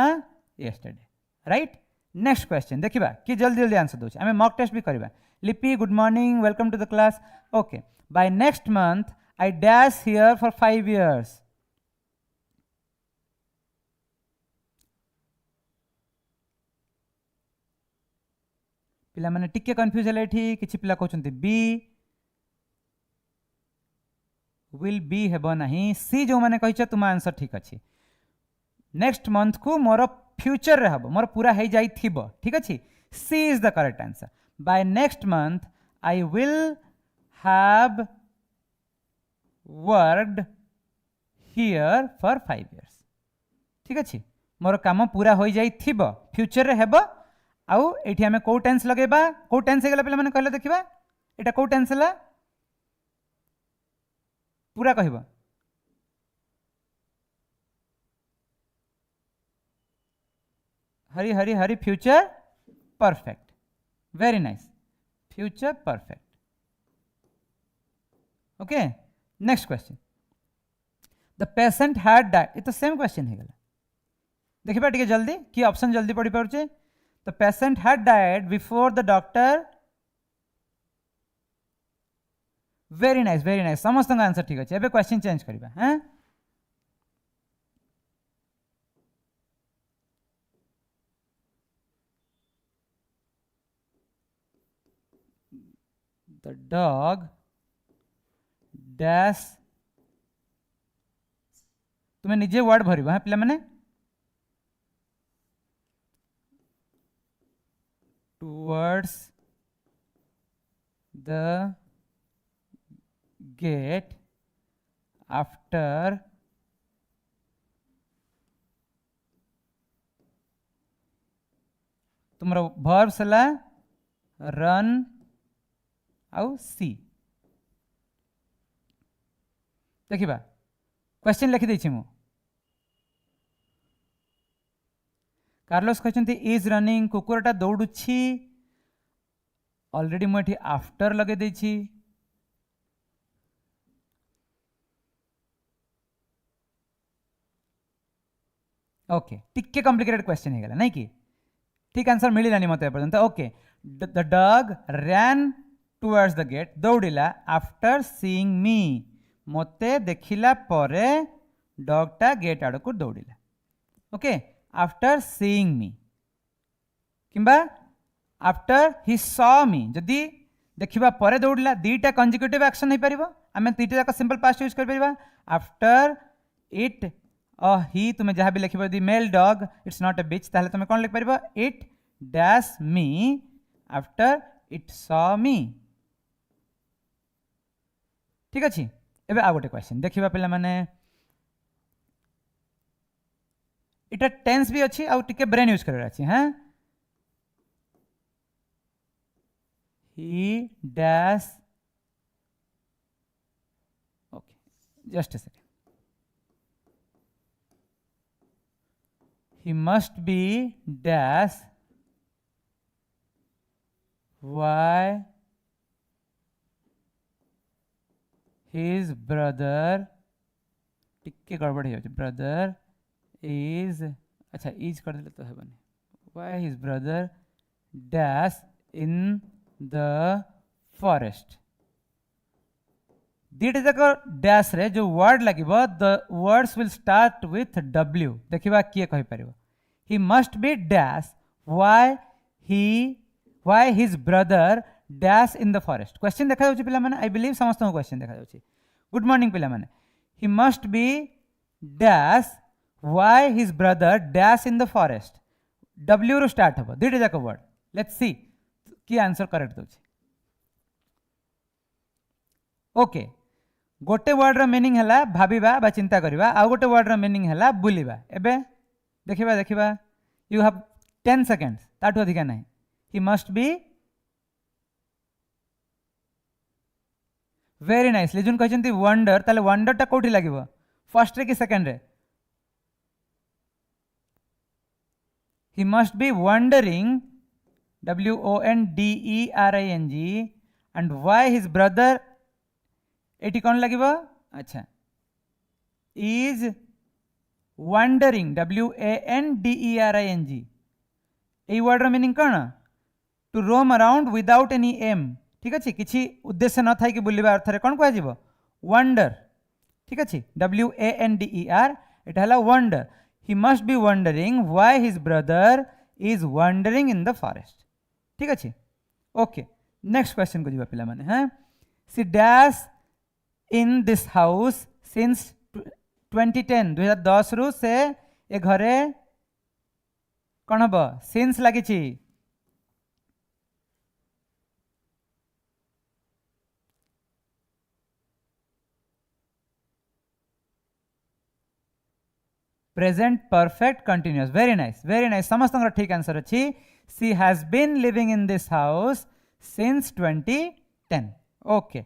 yesterday right next question देखिबा कि जल्दी जल्दी आंसर दोछ आमे मॉक टेस्ट भी करबा Lipi good morning welcome to the class okay by next month I dash here for 5 years पिला माने टिके कंफ्यूज है किछि पिला कहउछंती बी विल बी हेबो नहीं सी जो माने कहिछ तुम आंसर ठीक अछि नेक्स्ट मंथ को मोर फ्यूचर रे हबो मोर पूरा हे जाई थिबो ठीक अछि C is the correct answer by next month I will have worked here for 5 years ठीक अछि मोर काम पूरा हो जाई थिबो फ्यूचर रे हेबो आउ एठी हमें को टेंस लगेबा को टेंस हे गेला पहले माने कहले देखिबा एटा को टेंस हला पूरा कहबा hurry hurry hurry future perfect very nice future perfect okay next question the patient had died ये तो सेम क्वेश्चन है गला देखिबा टिके जल्दी कि ऑप्शन जल्दी पढ़ी पारुचे the patient had died before the doctor very nice समस्त आंसर ठीक अच्छे एबे क्वेश्चन चेंज करबा हैं the dog dash तुम्हें निजे वर्ड भर हाँ पे मैंने towards the gate after तुम्हारा वर्ब सला रन आउ सी देखिबा क्वेश्चन लिखि देछि मु कार्लोस कहते इज रनिंग कुकुरटा दौड़ुछि ऑलरेडी मुझे आफ्टर लगे देछि ओके टिके कॉम्प्लिकेटेड क्वेश्चन हो गला नहीं कि ठीक आंसर मिलानी मत पर्यंत okay the dog ran towards the gate दौड़िला आफ्टर सीइंग मी मते देखिला परे डॉगटा गेट आड़ को दौड़िला ओके आफ्टर सीइंग मी किंबा आफ्टर ही सॉ मी जदि देखिबा परे दौड़िला दीटा कंजिक्यूटिव एक्शन हो पारिबो आमे तीटा जाक सिंपल पास्ट यूज कर परिबा आफ्टर इट ही तुम्हें जहाँ भी लिखिबो the male dog it's not a bitch ताहले तुम्हें कौन लिख परिबो it dash me after it saw me ठीक अच्छे एबे आ गोटे क्वेश्चन देखिबा पिला माने इटा टेंस भी अच्छी आउ टिके ब्रेन यूज करबार अछि हां ही dash okay just a second he must be dash why his brother टिके गड़बड़ हो जाए ब्रदर इज अच्छा इज कर देले तो हेबनी why his brother dash in the forest दीटा जाक डैश रे जो वर्ड लगे the words will start with W देखिबा किए कहि परिबो he must be dash why his brother dash in the forest question देखा जाउची पिला माने आई बिलीव समस्त को क्वेश्चन देखा जाउची गुड मॉर्निंग पिला माने he must be dash why his brother dash in the forest W रो स्टार्ट हो दीटा जाक वर्ड लेट्स सी की आंसर करेक्ट दोची ओके गोटे वर्ड रो मीनिंग हला भाबिबा बा चिंता करिबा आ गोटे वर्ड रो मीनिंग हला बुलिबा एबे देखिबा यू हैव 10 सेकेंड्स ताठो अधिका नहीं he must be very nice लिजुन कहचंती वंडर ताले वंडर टा कोठी लागिबो फर्स्ट रे कि सेकंड रे he must be wondering WONDERING and why his brother एटी कौन लगे अच्छा इज वंडरिंग WANDERING ये वर्ड रो मीनिंग कौन to roam around without any aim ठीक अच्छे किसी उद्देश्य न था कि बुलवा अर्थ कौन कह वंडर ठीक अच्छे WANDER इट है wonder he must be wondering why his brother is wondering in the forest ठीक अच्छे ओके नेक्स्ट क्वेश्चन को जीवा पिला माने हाँ she dash in this house since 2010 2010 रु से ए घरे कौन हम सिंस लगी present perfect continuous very nice समस्त ठीक आंसर अच्छी she has been living in this house since 2010 okay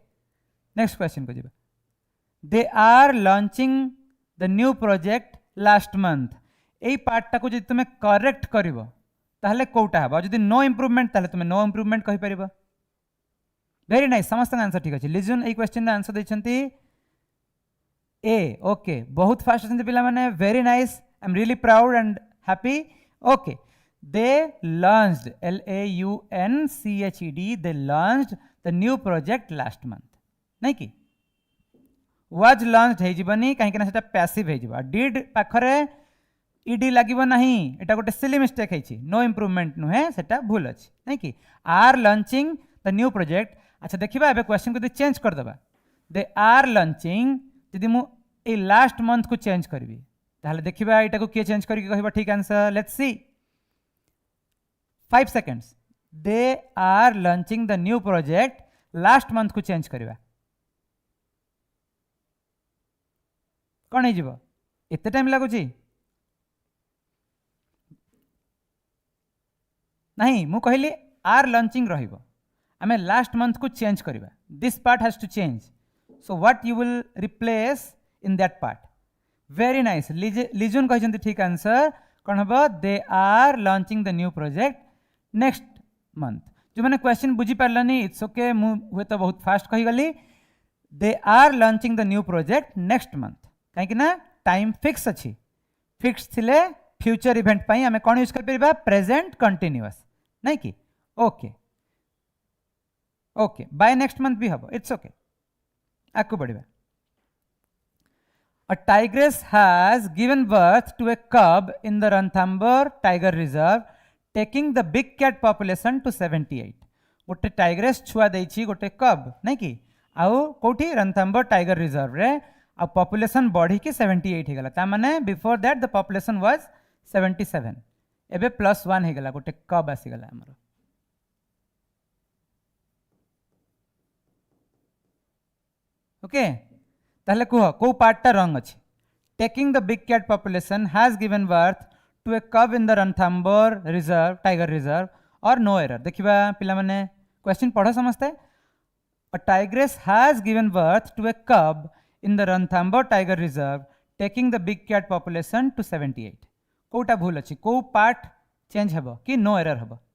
next question को जीवा they are launching the new project last month यही पार्टा को जब तुम्हें करेक्ट कर ताहले कोटा हम जब नो इम्प्रूवमेंट ताहले तुम्हें नो इम्प्रूवमेंट कहि परिबो वेरी नाइस समस्त आंसर ठीक अच्छे लिजुन ये क्वेश्चन आंसर देछंती ए ओके बहुत फास्ट अच्छे पिला माने very nice I am really proud and happy okay they launched LAUNCHED they launched the new project last month नहीं कि वाज लॉन्च होनी कहीं पैसिव हो डिड पाखरे ईडी लगे ना यहाँ गोटे सिली मिस्टेक है नो इम्प्रूवमेंट नुहे सेटा भूल अच्छे नहीं कि are launching the new project अच्छा देखिबा एबे क्वेश्चन को चेंज कर देबा दे आर लंचिंग जदि मु ए लास्ट मंथ को चेंज करबी ताहले देखिबा एटा को के चेंज करके कहबा ठीक answer let's see 5 seconds they are launching the new project last month को चेंज करबा कौन है जीवो एते टाइम लागो जी नहीं मु कहली आर लंचिंग रहिबो आमे लास्ट मंथ को चेंज करबा this part has to change so what you will replace in that part very nice लिजुन कहछन्ती ठीक आंसर कोन हबो they are launching the new project next month जो माने क्वेश्चन बुझी पारलानी इट्स ओके मु हुए तो बहुत फास्ट कहि गली they are launching the new project next month काहे कि ना टाइम फिक्स अछि फिक्स थिले फ्यूचर इवेंट पई हमें कोन यूज कर परबा प्रेजेंट कंटीन्यूअस नहीं कि okay okay by next month भी हबो इट्स ओके आकु बढ़िबा A tigress has given birth to a cub in the Ranthambore Tiger Reserve, taking the big cat population to 78. गोटे tigress छुआ देछि गोटे cub नहीं कि आउ कोठी Ranthambore Tiger Reserve रे आ population बढ़ी कि 78 हे गला ता माने before that the population was 77 एबे +1 हे गला गोटे cub आसी गला हमरो ओके ताहले कह को पार्टा रंग अच्छे taking the big cat population has given birth to a cub in the Ranthambore reserve tiger reserve और नो एरर देखिबा पिला माने क्वेश्चन पढ़ो समझते a tigress has given birth to a cub in the Ranthambore tiger reserve taking the big cat population to 78 कोटा भूल अच्छी को पार्ट चेंज हेबो कि नो एरर हेबो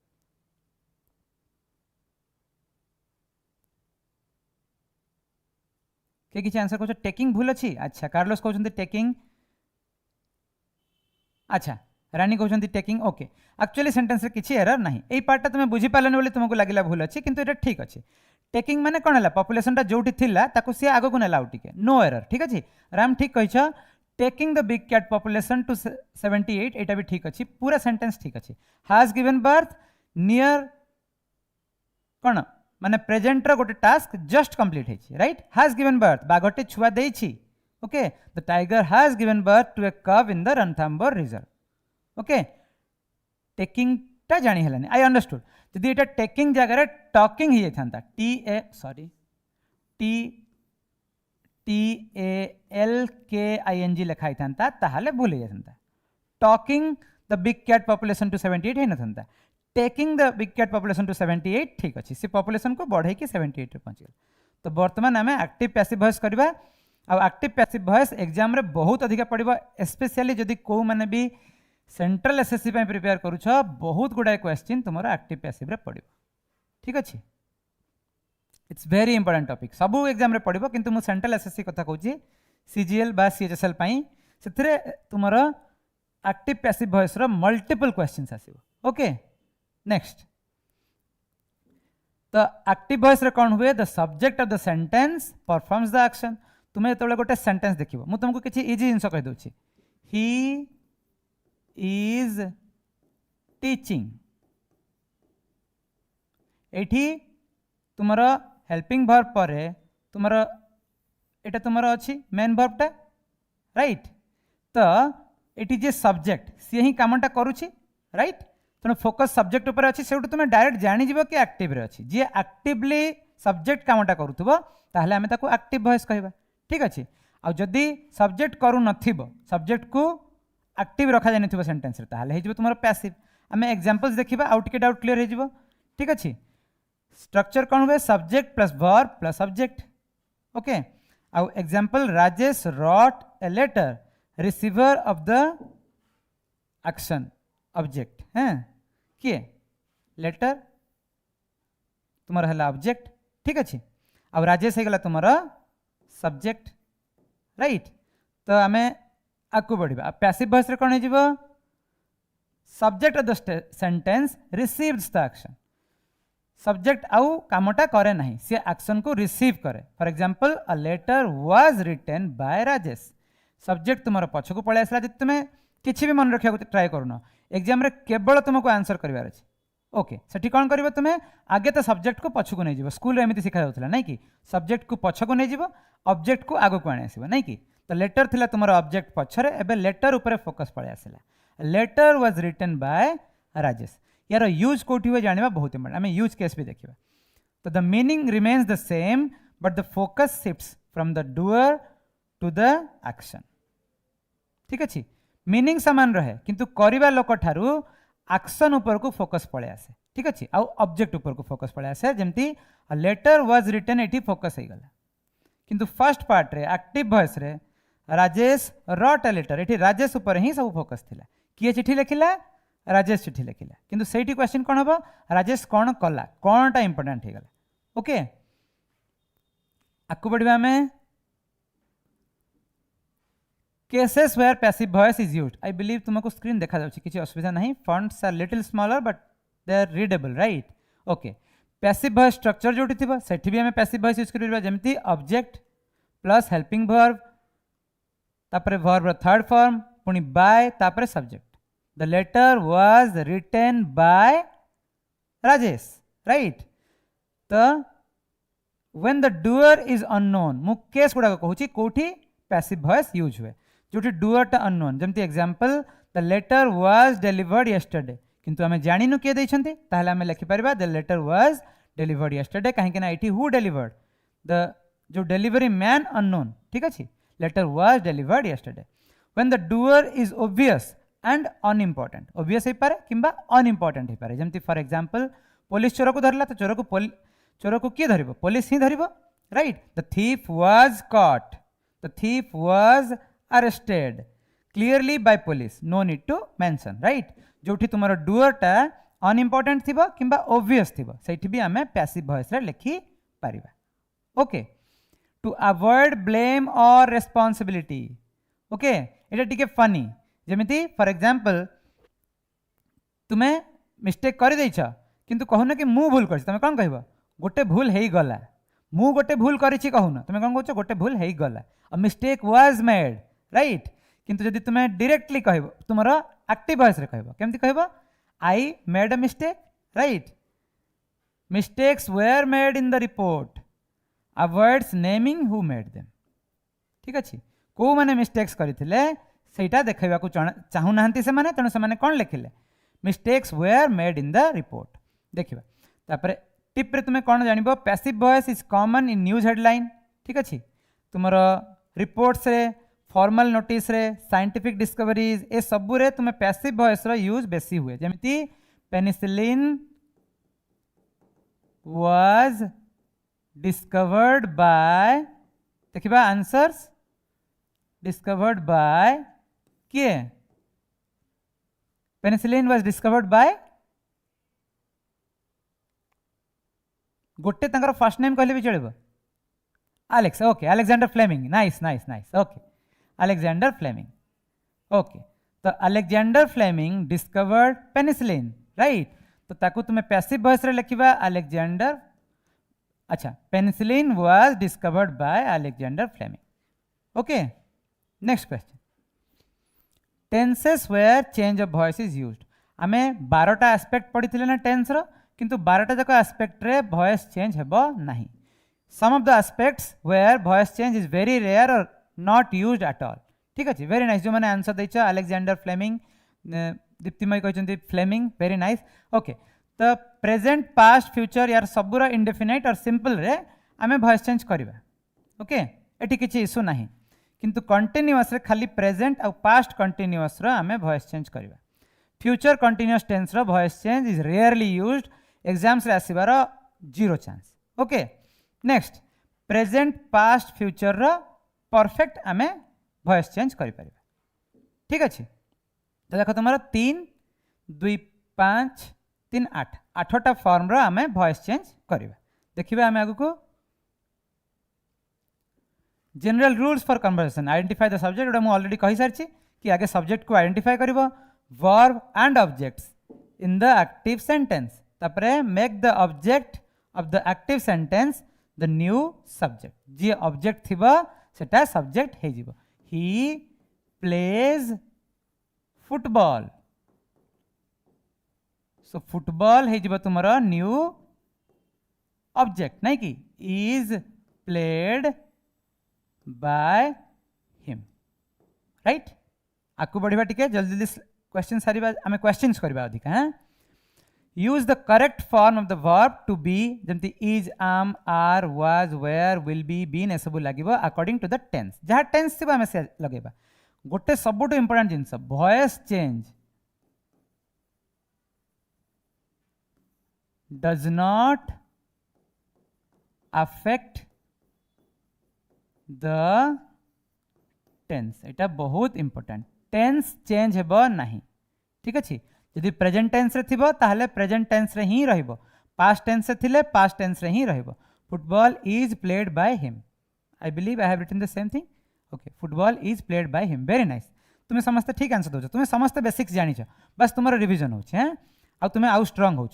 के किसी आंसर कह टेकिंग भूल अच्छी अच्छा कार्लोस कहते टेकिंग अच्छा रानी कहते टेकिंग ओके एक्चुअली सेंटेंस रे किसी एरर नहीं यही पार्टा तुम बुझी पारन बोली तुमको लगिला भूल अच्छी किंतु एटा ठीक अच्छे टेकिंग माने कौन है पॉपुलेशन टा जोटी थिला ताको सी आगो को नेला टिके नो एरर ठीक अच्छे राम ठीक कहिछ taking the big cat population to 78 एटा भी ठीक अच्छी पूरा सेंटेंस ठीक अच्छे हैज गिवन बर्थ नियर कौन माने प्रेजेंट रो गोटे टास्क जस्ट कंप्लीट है राइट हैज गिवन बर्थ बागटे छुआ देछि okay the tiger has given birth to a cub in the Ranthambore reserve okay taking टा जानी हलानी आई अंडरस्टूड जदि एटा टेकिंग जगह टॉकिंग ही थांता T A sorry T T A L K I N G लिखाई थांता ताहाले भूल ही थांता talking the big cat population to 78 है न थांता taking the big cat population to 78 ठीक अच्छे सी पॉपुलेशन को बढ़े कि 78 रे पहुंच गल तो वर्तमान आम एक्टिव पैसिव वॉइस करबा आ एक्टिव पैसिव वॉइस एग्जाम रे बहुत अधिक पड़िबो स्पेशली जदि को माने भी सेंट्रल एसएससी पय प्रिपेयर करूछ बहुत गुडाय क्वेश्चन तुमरो एक्टिव पैसिव रे पड़िबो ठीक अच्छे इट्स वेरी इंपोर्टेंट टॉपिक सबु एग्जाम रे पड़िबो किंतु मु सेंट्रल एसएससी कथा कहूची सीजीएल बा सीएचएसएल पय सेथरे तुमरो एक्टिव पैसिव वॉइस रो मल्टीपल क्वेश्चंस आसीबो ओके नेक्स्ट तो एक्टिव वॉइस रे कौन हुए the subject of the sentence performs the action तुम्हें जो गोटे सेंटेंस देखिबो मु तुमको किछि इजी जिंस कहि दोछि ही इज टीचिंग एठी तुमरो हेल्पिंग वर्ब परे तुमरो एटा तुमरो अछि मेन वर्ब टा राइट तो एठी जे सब्जेक्ट से ही कामटा करूछि राइट तेणु फोकस सब्जेक्ट उपर अच्छी से तुम डायरेक्ट जानीज कि एक्टिव रे अच्छी जी एक्टिवली सब्जेक्ट कामटा करूथबो ताहले आमे ताको एक्टिव वॉइस कहबा ठीक अच्छे आ जदि सब्जेक्ट करू नथिबो सब्जेक्ट को एक्टिव रखा जाय नथिबो सेंटेंस रे ताहले हे जिवो तुमरो पैसिव आमे एग्जांपल्स देखिबा आउट के डाउट क्लियर हे जिवो ठीक अच्छे स्ट्रक्चर कौन हुए subject plus verb plus subject okay आ example Rajesh wrote a letter receiver of the action object हैं किए लेटर तुम्हारा है ऑब्जेक्ट ठीक अच्छे अब राजेश है तुम्हारा सब्जेक्ट राइट तो आम आगू बढ़ा पैसिव वॉइस रे कौन हो subject of the sentence receives the action subject आउ कामटा करे नहीं सी एक्शन को रिसीव करे for example a letter was written by Rajesh subject तुम्हारा पछकू पळे आसला जे तुम किछि भी मन रखिया ट्राई करनो एग्जाम रे केवल तुमको आंसर करबार अछि ओके सेठी कौन कर तुम्हें आगे तो सब्जेक्ट को पछक नहीं जीव स्कूल एमती शिखा जाऊला नहीं कि सब्जेक्ट को पछक नहीं जीव ऑब्जेक्ट को आगो को आने आसीबो नहीं कि तो लेटर थिला तुमर ऑब्जेक्ट पछरे एबे लेटर ऊपर फोकस पळे आसिला letter was written by Rajesh यार यूज कोठी हुए जानवा बहुत इंपोर्टेंट आम यूज केस भी देखा तो the meaning remains the same but the focus shifts from the doer to the action ठीक अच्छे मीनिंग सामान रहे किंतु करिबा लोक ठारू एक्शन ऊपर को फोकस पळे आसे ठीक अच्छे आउ ऑब्जेक्ट ऊपर को फोकस पळे आसे जेमती लेटर वाज रिटन एठी फोकस हो गला किंतु फर्स्ट पार्ट रे एक्टिव वॉइस रे राजेश रॉट अ लेटर एठी राजेश ऊपर ही सब फोकस थिला किए चिठी लिखिला राजेश चिठी लिखिला किंतु सेठी क्वेश्चन कोन हबो राजेश कोन कला कोनटा इंपोर्टेंट हे गला ओके आकु बढ़िबा में cases where passive voice is used I believe तुमको स्क्रीन देखा जाउछि किछि असुविधा नहीं fonts are little smaller but they are readable right okay passive voice structure जोटी थिबो सेठी भी हमें पैसिव वॉइस यूज करबा जेमति ऑब्जेक्ट प्लस हेल्पिंग वर्ब तापरे वर्ब थर्ड फॉर्म पुनी बाय तापरे subject the letter was written by Rajesh right तो when the doer is unknown मु केस गुडा कहूची कोठी पैसिव वॉइस यूज हुए जोटी डूअर टा अननोन जेमति example the letter was delivered yesterday किंतु हमें जानिनु के दैछंती ताहले हमें लिखि परबा the letter was delivered yesterday काहे कि ना इटी हु डिलीवर्ड द जो डिलीवरी मैन अननोन ठीक अछि letter was delivered yesterday when the doer is obvious and unimportant obvious हे पारे किंबा अनइम्पोर्टेंट हे पारे जेमति फॉर एग्जांपल पुलिस चोर को धरला तो चोर को किए धरिबो पुलिस ही धरिबो right the thief was caught the thief was arrested clearly by police no need to mention right जोठी तुमरो डूअर टा अनइम्पोर्टेंट थिबो किंबा ऑब्वियस थिबो सेठी भी हमें पैसिव वॉइस रे लिखि पारिबा ओके टू अवॉइड ब्लेम और रेस्पॉन्सिबिलिटी ओके एटा टिके फनी जेमिति फॉर एग्जांपल तुम्हें मिस्टेक कर देछ किंतु कहून कि मु भूल कर तुम कौन कह गोटे भूल हो गला मु गोटे भूल करिछि कहून तुम कौन कह गोटे भूल हो गला a mistake was made right किंतु जदि तुम्हें डायरेक्टली कह तुमर एक्टिव वॉइस रे कह केमति कह I made a mistake right mistakes were made in the report avoids naming who made them ठीक अच्छे को मैंने मिस्टेक्स करथिले सेटा देखैबा को चाहू नाहंती से माने तेणु से माने कोन लिखिले mistakes were made in the report देखिबा तापरे टिप रे तुमे कोन जानिबो passive voice is common in news headline ठीक अछि तुमरो रिपोर्ट्स रे फॉर्मल नोटिस रे साइंटिफिक डिस्कवरीज ए सब रे तुमे पैसिव वॉइस रो यूज बेसी हुए जेमिति पेनिसिलिन वाज डिस्कवर्ड बाय देखिबा आंसर्स डिस्कवर्ड बाय किए पेनिसिलिन वाज डिस्कवर्ड बाय गोटे तंकर फर्स्ट नेम कहले भी चलिबो Alex okay Alexander Fleming nice nice nice okay Alexander Fleming okay तो Alexander Fleming discovered penicillin right तो ताकू तुम्हें पैसिव वॉइस रे लिखिबा अलेक्जेंडर अच्छा penicillin was discovered by Alexander Fleming okay next question tenses where change of voice is used आमे 12टा aspect पढ़ी थिले ना टेंस रो किंतु 12टा जाक एस्पेक्ट रे वॉइस चेंज हेबो नहीं some of the aspects where voice change is very rare और नॉट यूज्ड एट ऑल ठीक अछि वेरी नाइस जो माने आंसर दैछ अलेक्जेंडर फ्लेमिंग दीप्तिमय कहचंती फ्लेमिंग वेरी नाइस ओके तो प्रेजेंट पास्ट फ्यूचर यार सबुरा इंडेफिनाइट और सिंपल रे आमे वॉइस चेंज करबा ओके एठी किछि इशू नाही किंतु कंटीन्यूअस रे खाली प्रेजेंट और पास्ट कंटीन्यूअस रो आमे वॉइस चेंज करबा फ्यूचर कंटीन्यूअस टेंस रो voice change is rarely used exams रे आसीबार zero chance okay next present past future रो परफेक्ट आमे वॉइस चेंज करि परिबा ठीक अछि तो देखो तुमरा 3 2 5 3 8 8टा फॉर्म रो आमे वॉइस चेंज करबा देखिबा आमे आगु को general rules for conversation identify the subject एटा मु ऑलरेडी कहि सारछि कि आगे सब्जेक्ट को आइडेंटिफाई करिवो verb and objects in the active sentence तापरे make the object of the active sentence the new subject जे ऑब्जेक्ट थिबा सेटा सब्जेक्ट हे जिवो he plays football so football हो तुम न्यू ऑब्जेक्ट नहीं कि is played by him right. आकु बढ़िया टिके जल्दी जल्दी क्वेश्चन सारी आम क्वेश्चंस करवा अधिक। हाँ use the correct form of the verb to be जमती is am are was were will be been ए सब लगे अकॉर्डिंग टू द टेंस जहाँ टेंस थी आम से लगेगा। गोटे सबुठ इंपोर्टेंट जिनस voice change does not affect the tense एटा बहुत इंपोर्टेंट टेंस चेंज हेबो नहीं ठीक अच्छे। यदि प्रेजेंट टेंस रे थिबो ताहले प्रेजेंट टेंस रे ही रहिबो पास्ट टेंस रे थिले पास्ट टेंस रे ही रहिबो। Football is played by him I believe I have written the same thing okay football is played by him very nice. तुम्हें समस्त ठीक आंसर दो तुम्हें समस्त बेसिक्स जानिछ बस तुम रिविजन हो आ तुम्हें आउ स्ट्रांग हो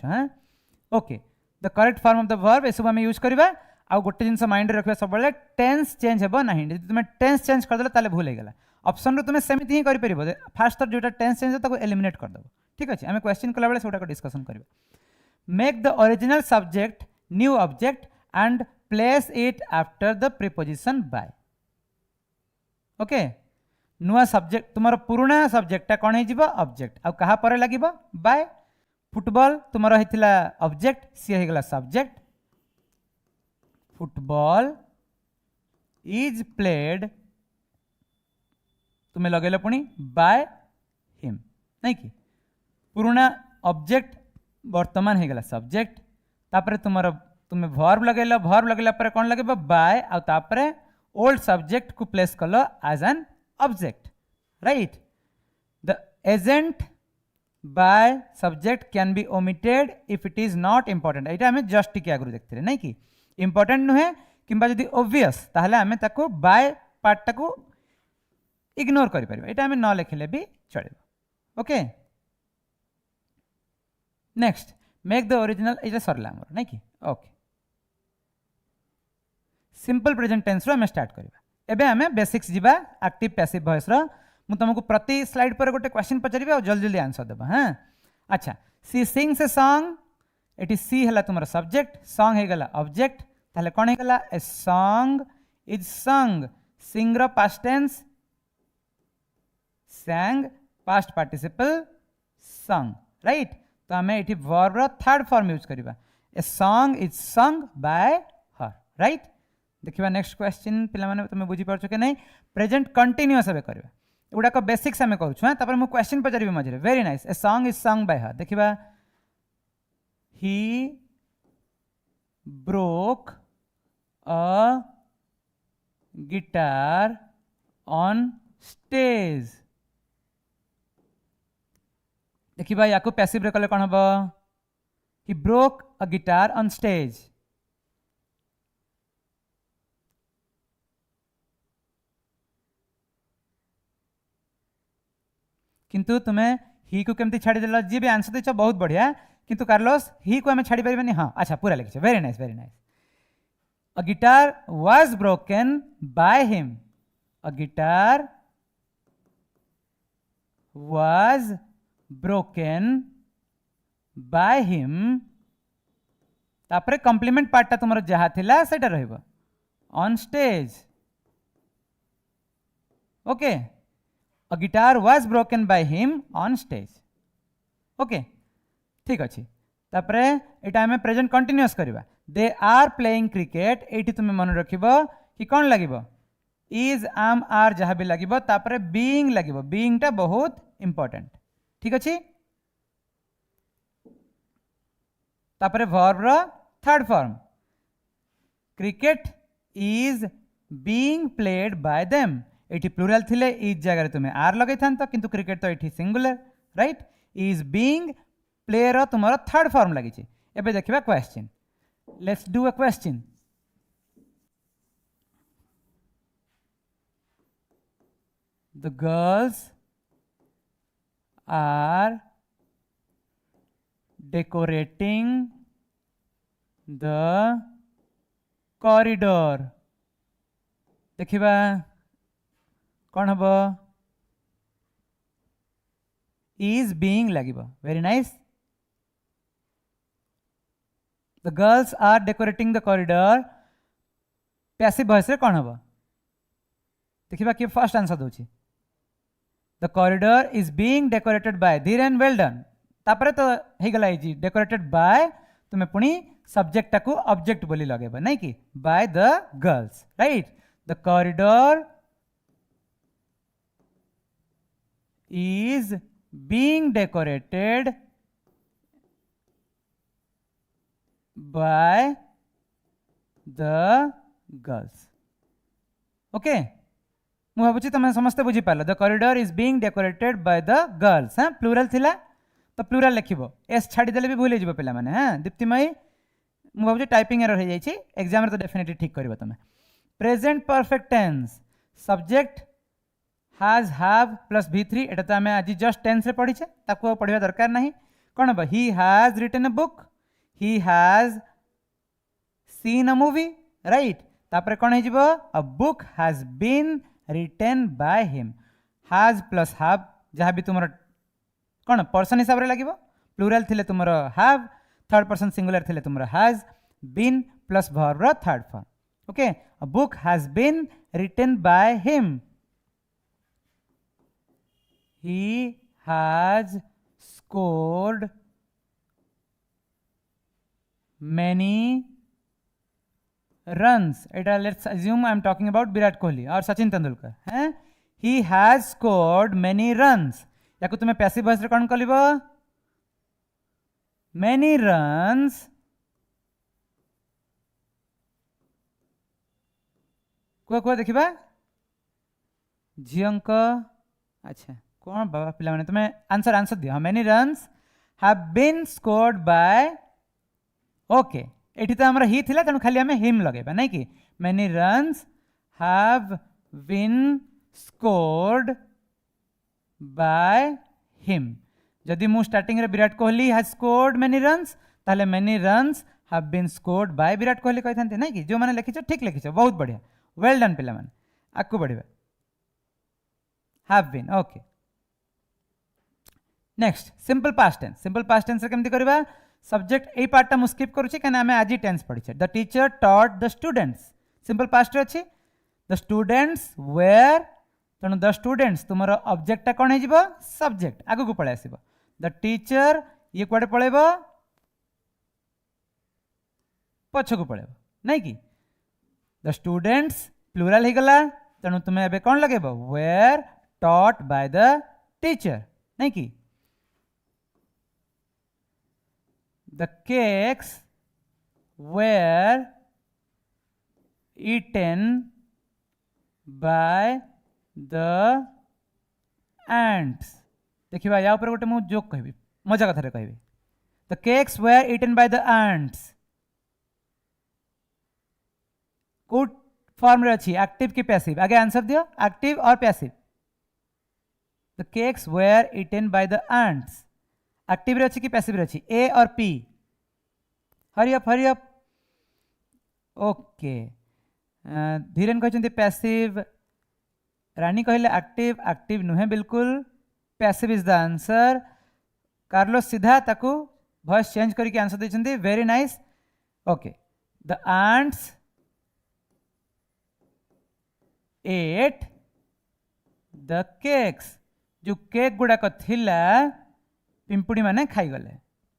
okay the correct form of the verb एसब आम यूज करवा आउ गोटे जिन माइंड रखा सब टेंस चेंज हेबो नहीं यदि तुम टेंस चेंज करदेल ताले भूल हो गला ऑप्शन रो तुम सेमती ही कर परिबो फास्ट थर जोटा टेंस चेंज ताको एलिमिनेट कर दबो ठीक अच्छे। आम क्वेश्चन कला बेले सेटा डिस्कशन करबा। Make the original subject new object and place it after the preposition by okay नुआ सब्जेक्ट तुम पुराना सब्जेक्टा कौन हो ऑब्जेक्ट आउ कहा पर लगिबो बाय फुटबॉल तुम होइतिला ऑब्जेक्ट सी हो गला सब्जेक्ट फुटबॉल इज प्लेड तुम्हें लगेल पुणी बाय हिम नहीं कि पुराना ऑब्जेक्ट वर्तमान हो गला सब्जेक्ट तापर तुम्हें वर्ब लगेल वर्ब लगेला पर कौन लगे बाय आउे ओल्ड सब्जेक्ट को प्लेस कल as an object right. The agent by subject can be omitted if it is not important यहाँ आम जस्ट टी आगु देखते नहीं कि इंपोर्टेंट नुहे किंबा जदि ओब्वियस ताहले आमे ताको बाय पार्ट टाको इग्नोर करि परिबा एटा आमे न लिखले भी चलेबो okay. Next make the original एटा सरला हमर नहीं कि ओके सिंपल प्रेजेंट टेंस रो आमे स्टार्ट करबा। एबे आमे बेसिक्स जिबा एक्टिव पैसिव वॉइस रो मु तुमको प्रति स्लाइड पर गोटे क्वेश्चन पचारिबे और जल्दी जल्दी आंसर देबा। हां अच्छा सी सिंग्स ए सॉन्ग एटी सी हला तुमरा सब्जेक्ट सॉन्ग हे गला ऑब्जेक्ट ताहले कोन हे गला ए सॉन्ग इज संग सिंग रो past tense sang past participle sung right तो आमे एठी verb रो थर्ड फॉर्म यूज करिबा a song is sung by her right। देखिबा नेक्स्ट क्वेश्चन पिला माने तुमे बुझी परछो के नहीं प्रेजेंट कंटीन्यूअस हबे करबा एगुडा को बेसिक्स आमे करूछु हां तापर मु क्वेश्चन पचारिबे मझरे very nice a song is sung by her देखिबा he broke a guitar on stage देखिबा याको पैसिव रे कले कोन हबो he broke a guitar on stage किंतु तुम्हें ही को केमती छाड़ी देला जी भी आंसर देछ बहुत बढ़िया किंतु कार्लोस ही को हमें छाड़ी परिबेनी हां अच्छा पूरा लिखिछ very nice a guitar was broken by him a guitar was broken by him तापरे कॉम्प्लीमेंट पार्टा तुमर जहा थिला सेटा रहइबो on stage okay a guitar was broken by him on stage okay ठीक अच्छे तापरे एटा हमें प्रेजेंट कंटिन्यूअस करबा दे आर प्लेइंग क्रिकेट एटी तुम मन रखिबो कि कौन लगिबो इज आम आर जहाँ भी लगिबो तापरे बीइंग लगिबो बीइंग टा बहुत इंपोर्टेंट ठीक अच्छे तापरे वर्ब रो third form cricket is being played by them एटी प्लूरल थिले इज जगह तुम्हें आर लगे था किंतु क्रिकेट तो एटी singular right is being play रो तुम्हारा थर्ड फॉर्म लगी एबे देखिबा question let's do a question the girls are decorating the corridor देखिबा कौन हबो is being लगिबो very nice the girls are decorating the corridor passive voice रे कौन हम देखा किए फर्स्ट आंसर दूसरी the corridor is being decorated by Dhiren well done तापर तो हो गला इजी डेकोरेटेड बाय तुम्हें पुणी सब्जेक्ट टाकू ऑब्जेक्ट बोली लगेबा नहीं कि bye the girls right the corridor is being decorated by the girls okay मु भावुची तुम समस्ते बुझी पाल the corridor is being decorated by the girls हाँ प्लूराल थिला तो प्लूराल लिखिबो एस छाड़ी देले भी भूल जिवो पिला माने हाँ दीप्तिमयी मु भावुची टाइपिंग एरर हो जाइछि एग्जाम रे तो डेफिनेटली ठीक करबो तुम present perfect tense subject has have plus v3 एटा तो आम आज जस्ट टेंस रे पढ़ीचे ताको पढ़िबा दरकार नहीं कौन हम he has written a book he has seen a movie right तापर कौन हो a book has been written by him has plus have जहाँ भी तुम कौन पर्सन हिसाब रे लागिबो प्लूरल थिले तुम have थर्ड पर्सन सिंगुलर थिले तुम has been plus verb रो third form okay a book has been written by him he has scored many runs let's assume I am talking about Virat Kohli or Sachin Tendulkar he has scored many runs याको तुम्हें passive voice रे कौन कलिबो many runs को देखिबा झियंक अच्छा कौन बाबा पिला माने तुम्हें आंसर दियो many runs have been scored by okay एठी तो हमरा ही थिला तनु खाली हमें हिम लगेबा नहीं कि many runs have been scored by him जदि मु स्टार्टिंग रे Virat Kohli has scored many runs ताले many runs have been scored by Virat Kohli कहि थांते नहीं कि जो माने लिखिछ ठीक लिखिछ बहुत बढ़िया वेल डन पिला माने आकु बढ़िबा have been okay next simple past tense केमती करबा सब्जेक्ट ए पार्टा मु स्किप करूची कने हमें आज टेंस पढ़िछे the teacher taught the students simple past रे अछि द स्टूडेंट्स वेयर तनु द स्टूडेंट्स तुमरो ऑब्जेक्ट कोन हे जिवो सब्जेक्ट आगु को पळे आसीबो द टीचर ये कोडे पळेबो पछ को पळेबो नै कि द स्टूडेंट्स प्लूरल हे गला तनु तुमे एबे कोन लगेबो were taught by the teacher नै कि the cakes were eaten by the ants देखिबा या ऊपर गोटे मु जोक कहबी मजा कथा रे कहबी the cakes were eaten by the ants good form रे अछि एक्टिव की पैसिव आगे आंसर दियो एक्टिव और passive the cakes were eaten by the ants active रे अछि कि पैसिव रे अछि ए और P hurry up okay Dhiren कहते पैसिव रानी कहले एक्टिव नुहे बिल्कुल passive is the answer Carlos सीधा ताकू वॉइस चेंज करके आंसर देछंती very nice okay the ants ate the cakes जो केक गुड़ाक थिला पिंपुड़ी माने खाई गले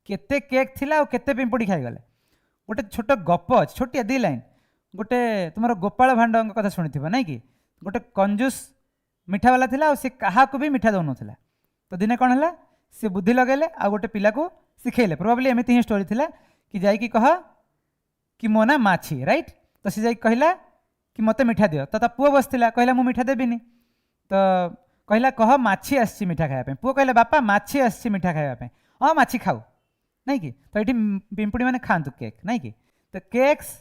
केते केक थिला और केते पिंपुड़ी खाई गले गोटे छोट गप छोटिया दी लाइन गोटे तुम गोपाल भांड कथा शुणी नहीं कि गोटे कंजूस मिठा वाला थिला और सी क्या भी मिठा दौन ना तो दिने कौन है सी बुद्धि लगेले आ गोटे पिला को शिखेले प्रोबाब्ली एमती ही स्टोरी थिला कि जाइकी कह कि मो ना माछी राइट तो सी जाइक कहला कि मते मिठा दियो तो पुओ बसला कहला मु मिठा देविनी तो कहला कह माछी आसी मिठा खाया पुओ कहला बापा माछी आसी मिठा खाया हाँ माछी खाऊ नहीं कि तो ये पिंपुड़ी मैंने खातु केक नहीं कि the cakes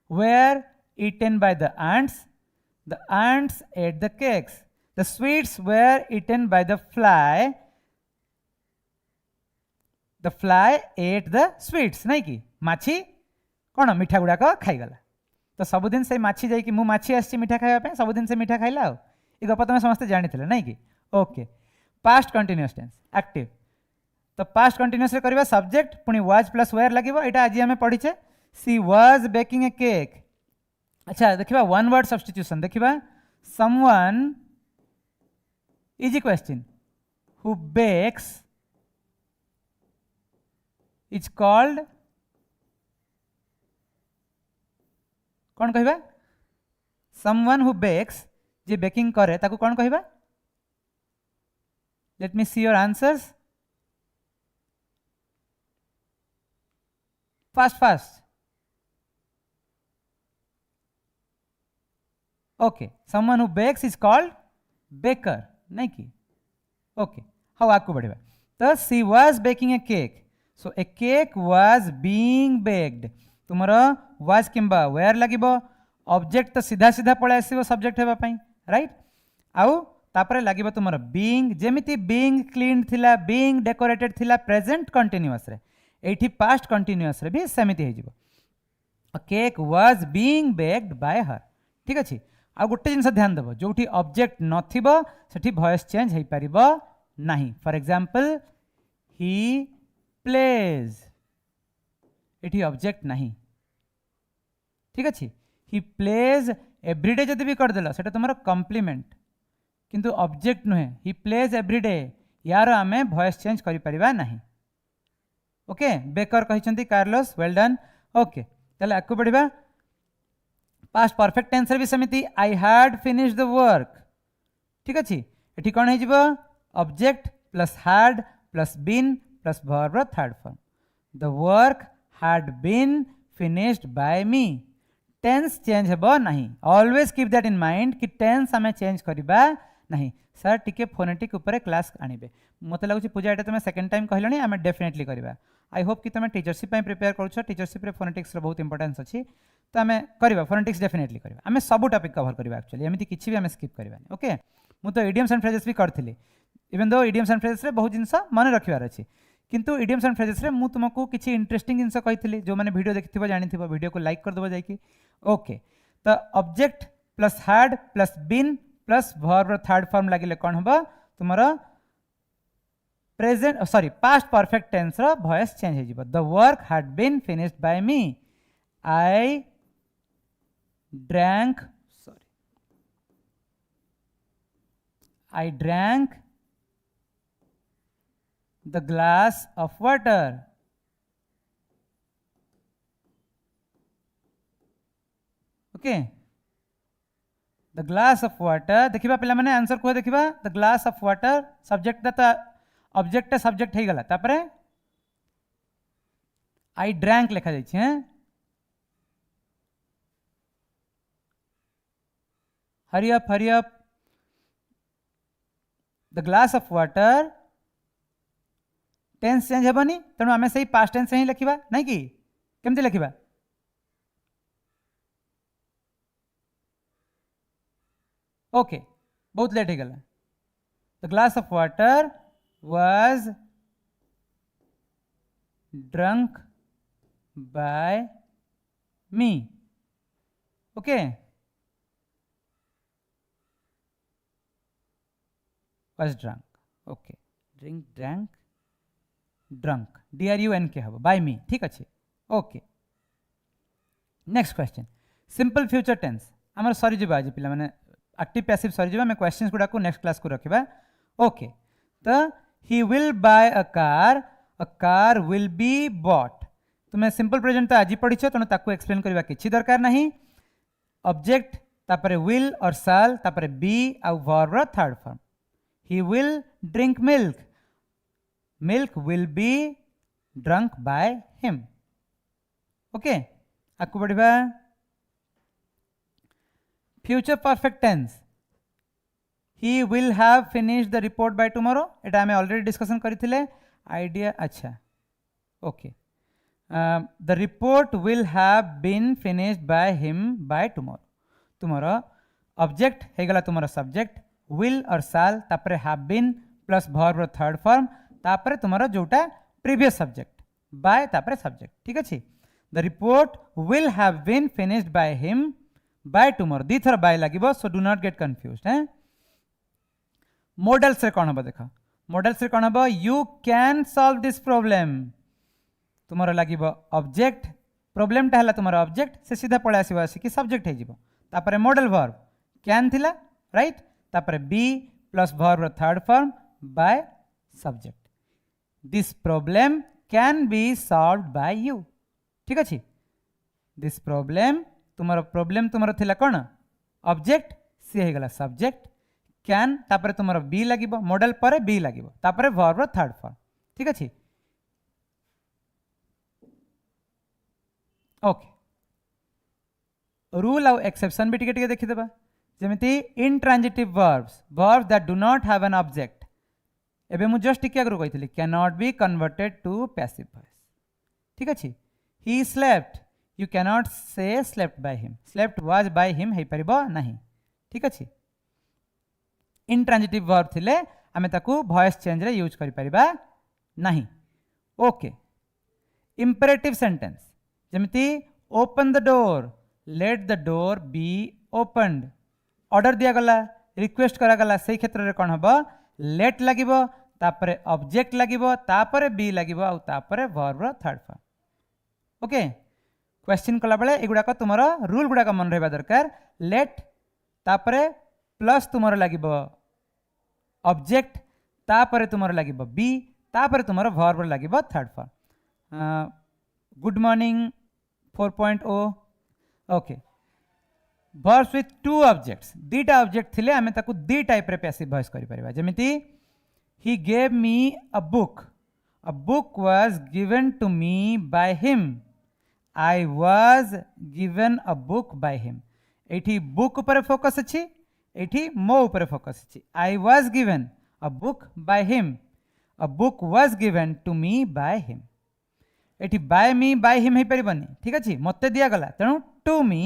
were eaten by the ants ate the cakes the sweets were eaten by the fly ate the sweets नहीं कि माछी कौन मिठा गुड़ाक खाईगला तो सबुदिन से माछी जाइए मु माछी आसी मिठा खाया सबुदिन से मिठा खाइला ये गप तुम समस्ते जानी नहीं कि okay past continuous tense active तो पास्ट कंटिन्यूअस रे करबा सब्जेक्ट पुनी वाज प्लस वेयर लागिबो एटा आज हमें पढ़ीचे she was baking a cake. अच्छा देखिबा वन वर्ड सब्स्टिट्यूशन देखिबा someone easy question who bakes is called कौन कहबा समवन हु बेक्स जे बेकिंग करे ताकू कौन कहबा let me see your answers fast okay someone who bakes is called baker नहीं कि ओके हाउ आगू बढ़िबा तो she was baking a cake so a cake was being baked तुमर वाज किंबा वेयर लागिबो ऑब्जेक्ट तो सीधा सीधा पळे आसीबो सब्जेक्ट हेबा पई राइट आउ तापरे लागिबो तुमर बीइंग जेमिति बीइंग क्लीन थिला बीइंग डेकोरेटेड थिला प्रेजेंट कंटीन्यूअस रे एठी पास्ट कंटीन्यूअस रे भी सेमिति हे जिवो अ cake was being baked bye हर ठीक अछि आ गोटे जिनस ध्यान देबो जोठी ऑब्जेक्ट नथिबो सेठी वॉइस चेंज हे परिबो नाही फॉर एग्जांपल ही प्लेज एठी ऑब्जेक्ट नहीं ठीक अछि ही प्लेज एवरीडे जदि भी कर देला सेटा तुमरो कॉम्प्लीमेंट किंतु ऑब्जेक्ट नुहे ही प्लेज एवरीडे यार आमे वॉइस चेंज करि परिबा नाही ओके बेकर कहिसंती कार्लोस वेल डन ओके तले आकु बढ़िबा पास्ट परफेक्ट टेंस रे भी समिति I had finished the work ठीक अछि एठी कोन हे जिवो object plus had plus been plus verb third form the work had been finished by me tense change हेबो नहीं always keep that in mind कि टेंस हमें चेंज करबा नहीं सर टिके फोनेटिक ऊपर क्लास आनिबे मते लागुची पूजा एटा तुम सेकंड टाइम कहलनी आमे डेफिनेटली करबा आई होप कि तुम टीचरशिप पे प्रिपेयर करूछ टीचरशिप रे फोनेटिक्स रो बहुत इंपोर्टेंस अछि तो आमे करबा फोनेटिक्स डेफिनेटली करबा आमे सब टॉपिक कवर करबा एक्चुअली एमिति किछि भी आमे स्किप करबानी ओके मु तो इडियम्स एंड फ्रेजेस भी करथिली even though idioms and phrases रे बहुत जिंस मन रखिबार अछि किंतु इडियम्स एंड फ्रेजेस रे मु तुमको किछि इंटरेस्टिंग जिंस कहिथिली जो माने वीडियो देखिथिबो जानिथिबो वीडियो को लाइक कर देबो जाई कि ओके तो object plus had plus been plus verb third form लागिले कोन हबो तुमरो present sorry past perfect tense रो वॉइस चेंज हे जिवो the work had been finished by me I drank sorry I drank the glass of water okay the glass of water देखिबा पिला माने आंसर को देखिबा the glass of water subject the object subject हे गला तापरे आई ड्रैंक लिखा जाय छै hurry up the glass of water tense change हेबनी तणु आमे सही पास्ट टेंस ही लिखिबा नै कि केमति लिखिबा ओके बहुत लेट हो गला the glass of water was drunk by me okay was drunk okay drank drunk drunk हबो by me ठीक अच्छे okay next question simple future tense आमर सरी जिबा आज पिला माने एक्टिव पैसिव सरी जिबा मैं क्वेश्चंस गुडा को नेक्स्ट क्लास को रखिबा ओके तो he will buy a car will be bought तुम्हें सिंपल प्रेजेंट तो आज पढ़ीछ तेणु ताकू एक्सप्लेन करबा किछि दरकार नहीं ऑब्जेक्ट तापरे will और shall तापरे be आ verb third form he will drink milk will be drunk by him okay आकू बढ़िबा future perfect tense he will have finished the report by tomorrow एटा हमें ऑलरेडी डिस्कशन करथिले आइडिया अच्छा okay the report will have been finished by him by tomorrow tomorrow object हे गला तुम्हारा subject will और shall तापरे have been plus verb third form तापरे तुम्हारा जोटा प्रीवियस सब्जेक्ट by तापरे सब्जेक्ट ठीक अछि the report will have been finished by him by tomorrow दी थर by लागिबो so do not get confused हैं मॉडल्स रे कोन हबो देखा मॉडल्स रे कौन हम you can solve this problem तुमर लगे ऑब्जेक्ट प्रॉब्लम टा तुम ऑब्जेक्ट से सीधा पड़े आसो आसिक सब्जेक्ट हो मॉडल वर्ब कैन थिला राइट तापर बी प्लस वर्ब रो third form by subject this problem can be solved by you ठीक अच्छे दिस प्रॉब्लम तुमर थिला कौन ऑब्जेक्ट सी हो गला सब्जेक्ट कैन तापर तुम बी लगे मॉडल पर बी लगे तापर वर्ब रो थर्ड फॉर्म ठीक अच्छे ओके रूल आउ एक्सेप्शन भी टिके देखीदेबा जमिति intransitive verbs that do not have an object एबे मु जस्ट टिके आगु कहितली can not be converted to passive voice ठीक अच्छे he slept you cannot say slept by him slept was by him हो पारिबो नहीं ठीक अच्छे इंट्रांजिटिव वर्ब थिले आमे ताकू वॉइस चेंज रे यूज करि परिबा नहीं ओके इंपेरेटिव सेंटेंस जमिति open the door let the door be opened order दिया गला रिक्वेस्ट करा गला से क्षेत्र रे कौन हम लेट लगे तापर ऑब्जेक्ट लगे तापर बी लगे तापर वर्ब रो थर्ड फॉर्म ओके क्वेश्चन कला बेले एगुड़ाक तुम रूल गुड़ाक मन रहा दरकार लेट तापर प्लस तुम लगे ऑब्जेक्ट तापर तुम लगे बी तापर तुम वर्ब लगे third form good morning 4.0 okay verbs with two objects दीटा ऑब्जेक्ट थिले आमे ताकू दी टाइप रे पैसिव वॉइस करि परिबा जेमिति he gave me a book was given to me by him I was given a book by him एठी बुक पर फोकस अछि एठी मो पर फोकस अछि I was given a book by him a book was given to me by him एठी bye me by him हो पारिबनी ठीक अच्छे मते दिया गला तेणु टू मी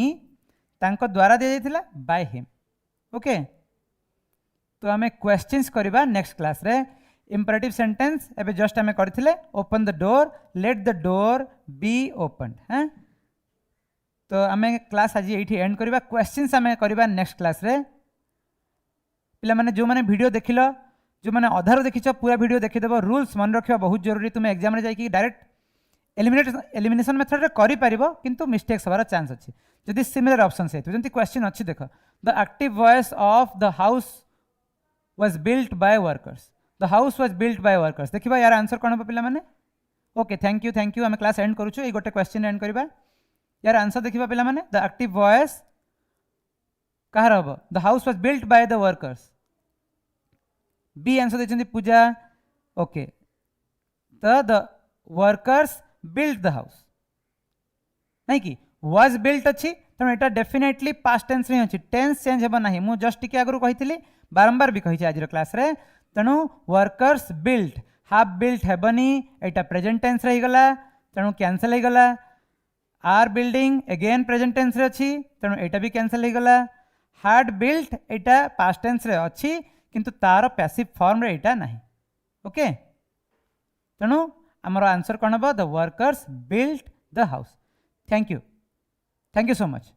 तांको द्वारा दिया जाइथिला बाय हिम ओके तो आमे क्वेश्चंस करबा नेक्स्ट क्लास रे इंपेरेटिव सेंटेंस एबे जस्ट आमे करथिले open the door let the door be opened हैं तो आमे क्लास आज एठी एंड करबा क्वेश्चंस आमे करबा नेक्स्ट क्लास रे पिला माने जो माने वीडियो देखिलो जो माने अधारो देखिछ पूरा वीडियो देखि देबो रूल्स मन रखिबा बहुत जरूरी तुम एग्जाम रे जाई कि डायरेक्ट एलिमिनेशन मेथड रे करि परिबो किंतु मिस्टेक्स हबार चांस अछि जदि सिमिलर ऑप्शन से जंती क्वेश्चन अछि देखो the active voice of the house was built bye workers the house was built bye workers देखिबा यार आंसर कोन हो पिला माने ओके थैंक यू हम क्लास एंड करूछु ए गोटे क्वेश्चन एंड करबा यार आंसर देखिबा पिला माने द एक्टिव वॉइस कहार हबो the house was built by the workers बी आंसर देछंती Puja okay the workers built the house नहीं कि वाज बिल्ट अच्छी तेणु यहाँ डेफिनेटली पास्ट टेंस रे अच्छी टेंस चेंज हेबा नहीं मु जस्ट टिके आगु कही बारंबार भी कही आज क्लास रे तेणु वर्कर्स बिल्ट हाफ बिल्ट हेबनी यहाँ प्रेजेंट टेंस रे गला तेणु कैंसल हो गला आर बिल्डिंग अगेन प्रेजेंट टेंस रे अच्छी तेणु यहाँ भी कैंसल हो गला हार्ड बिल्ट यहाँ पास्ट टेंस रे अच्छी किंतु तार पैसिव फॉर्म रे यहाँ नहीं ओके तेणु आमर आंसर कौन हम the workers built the house thank you so much.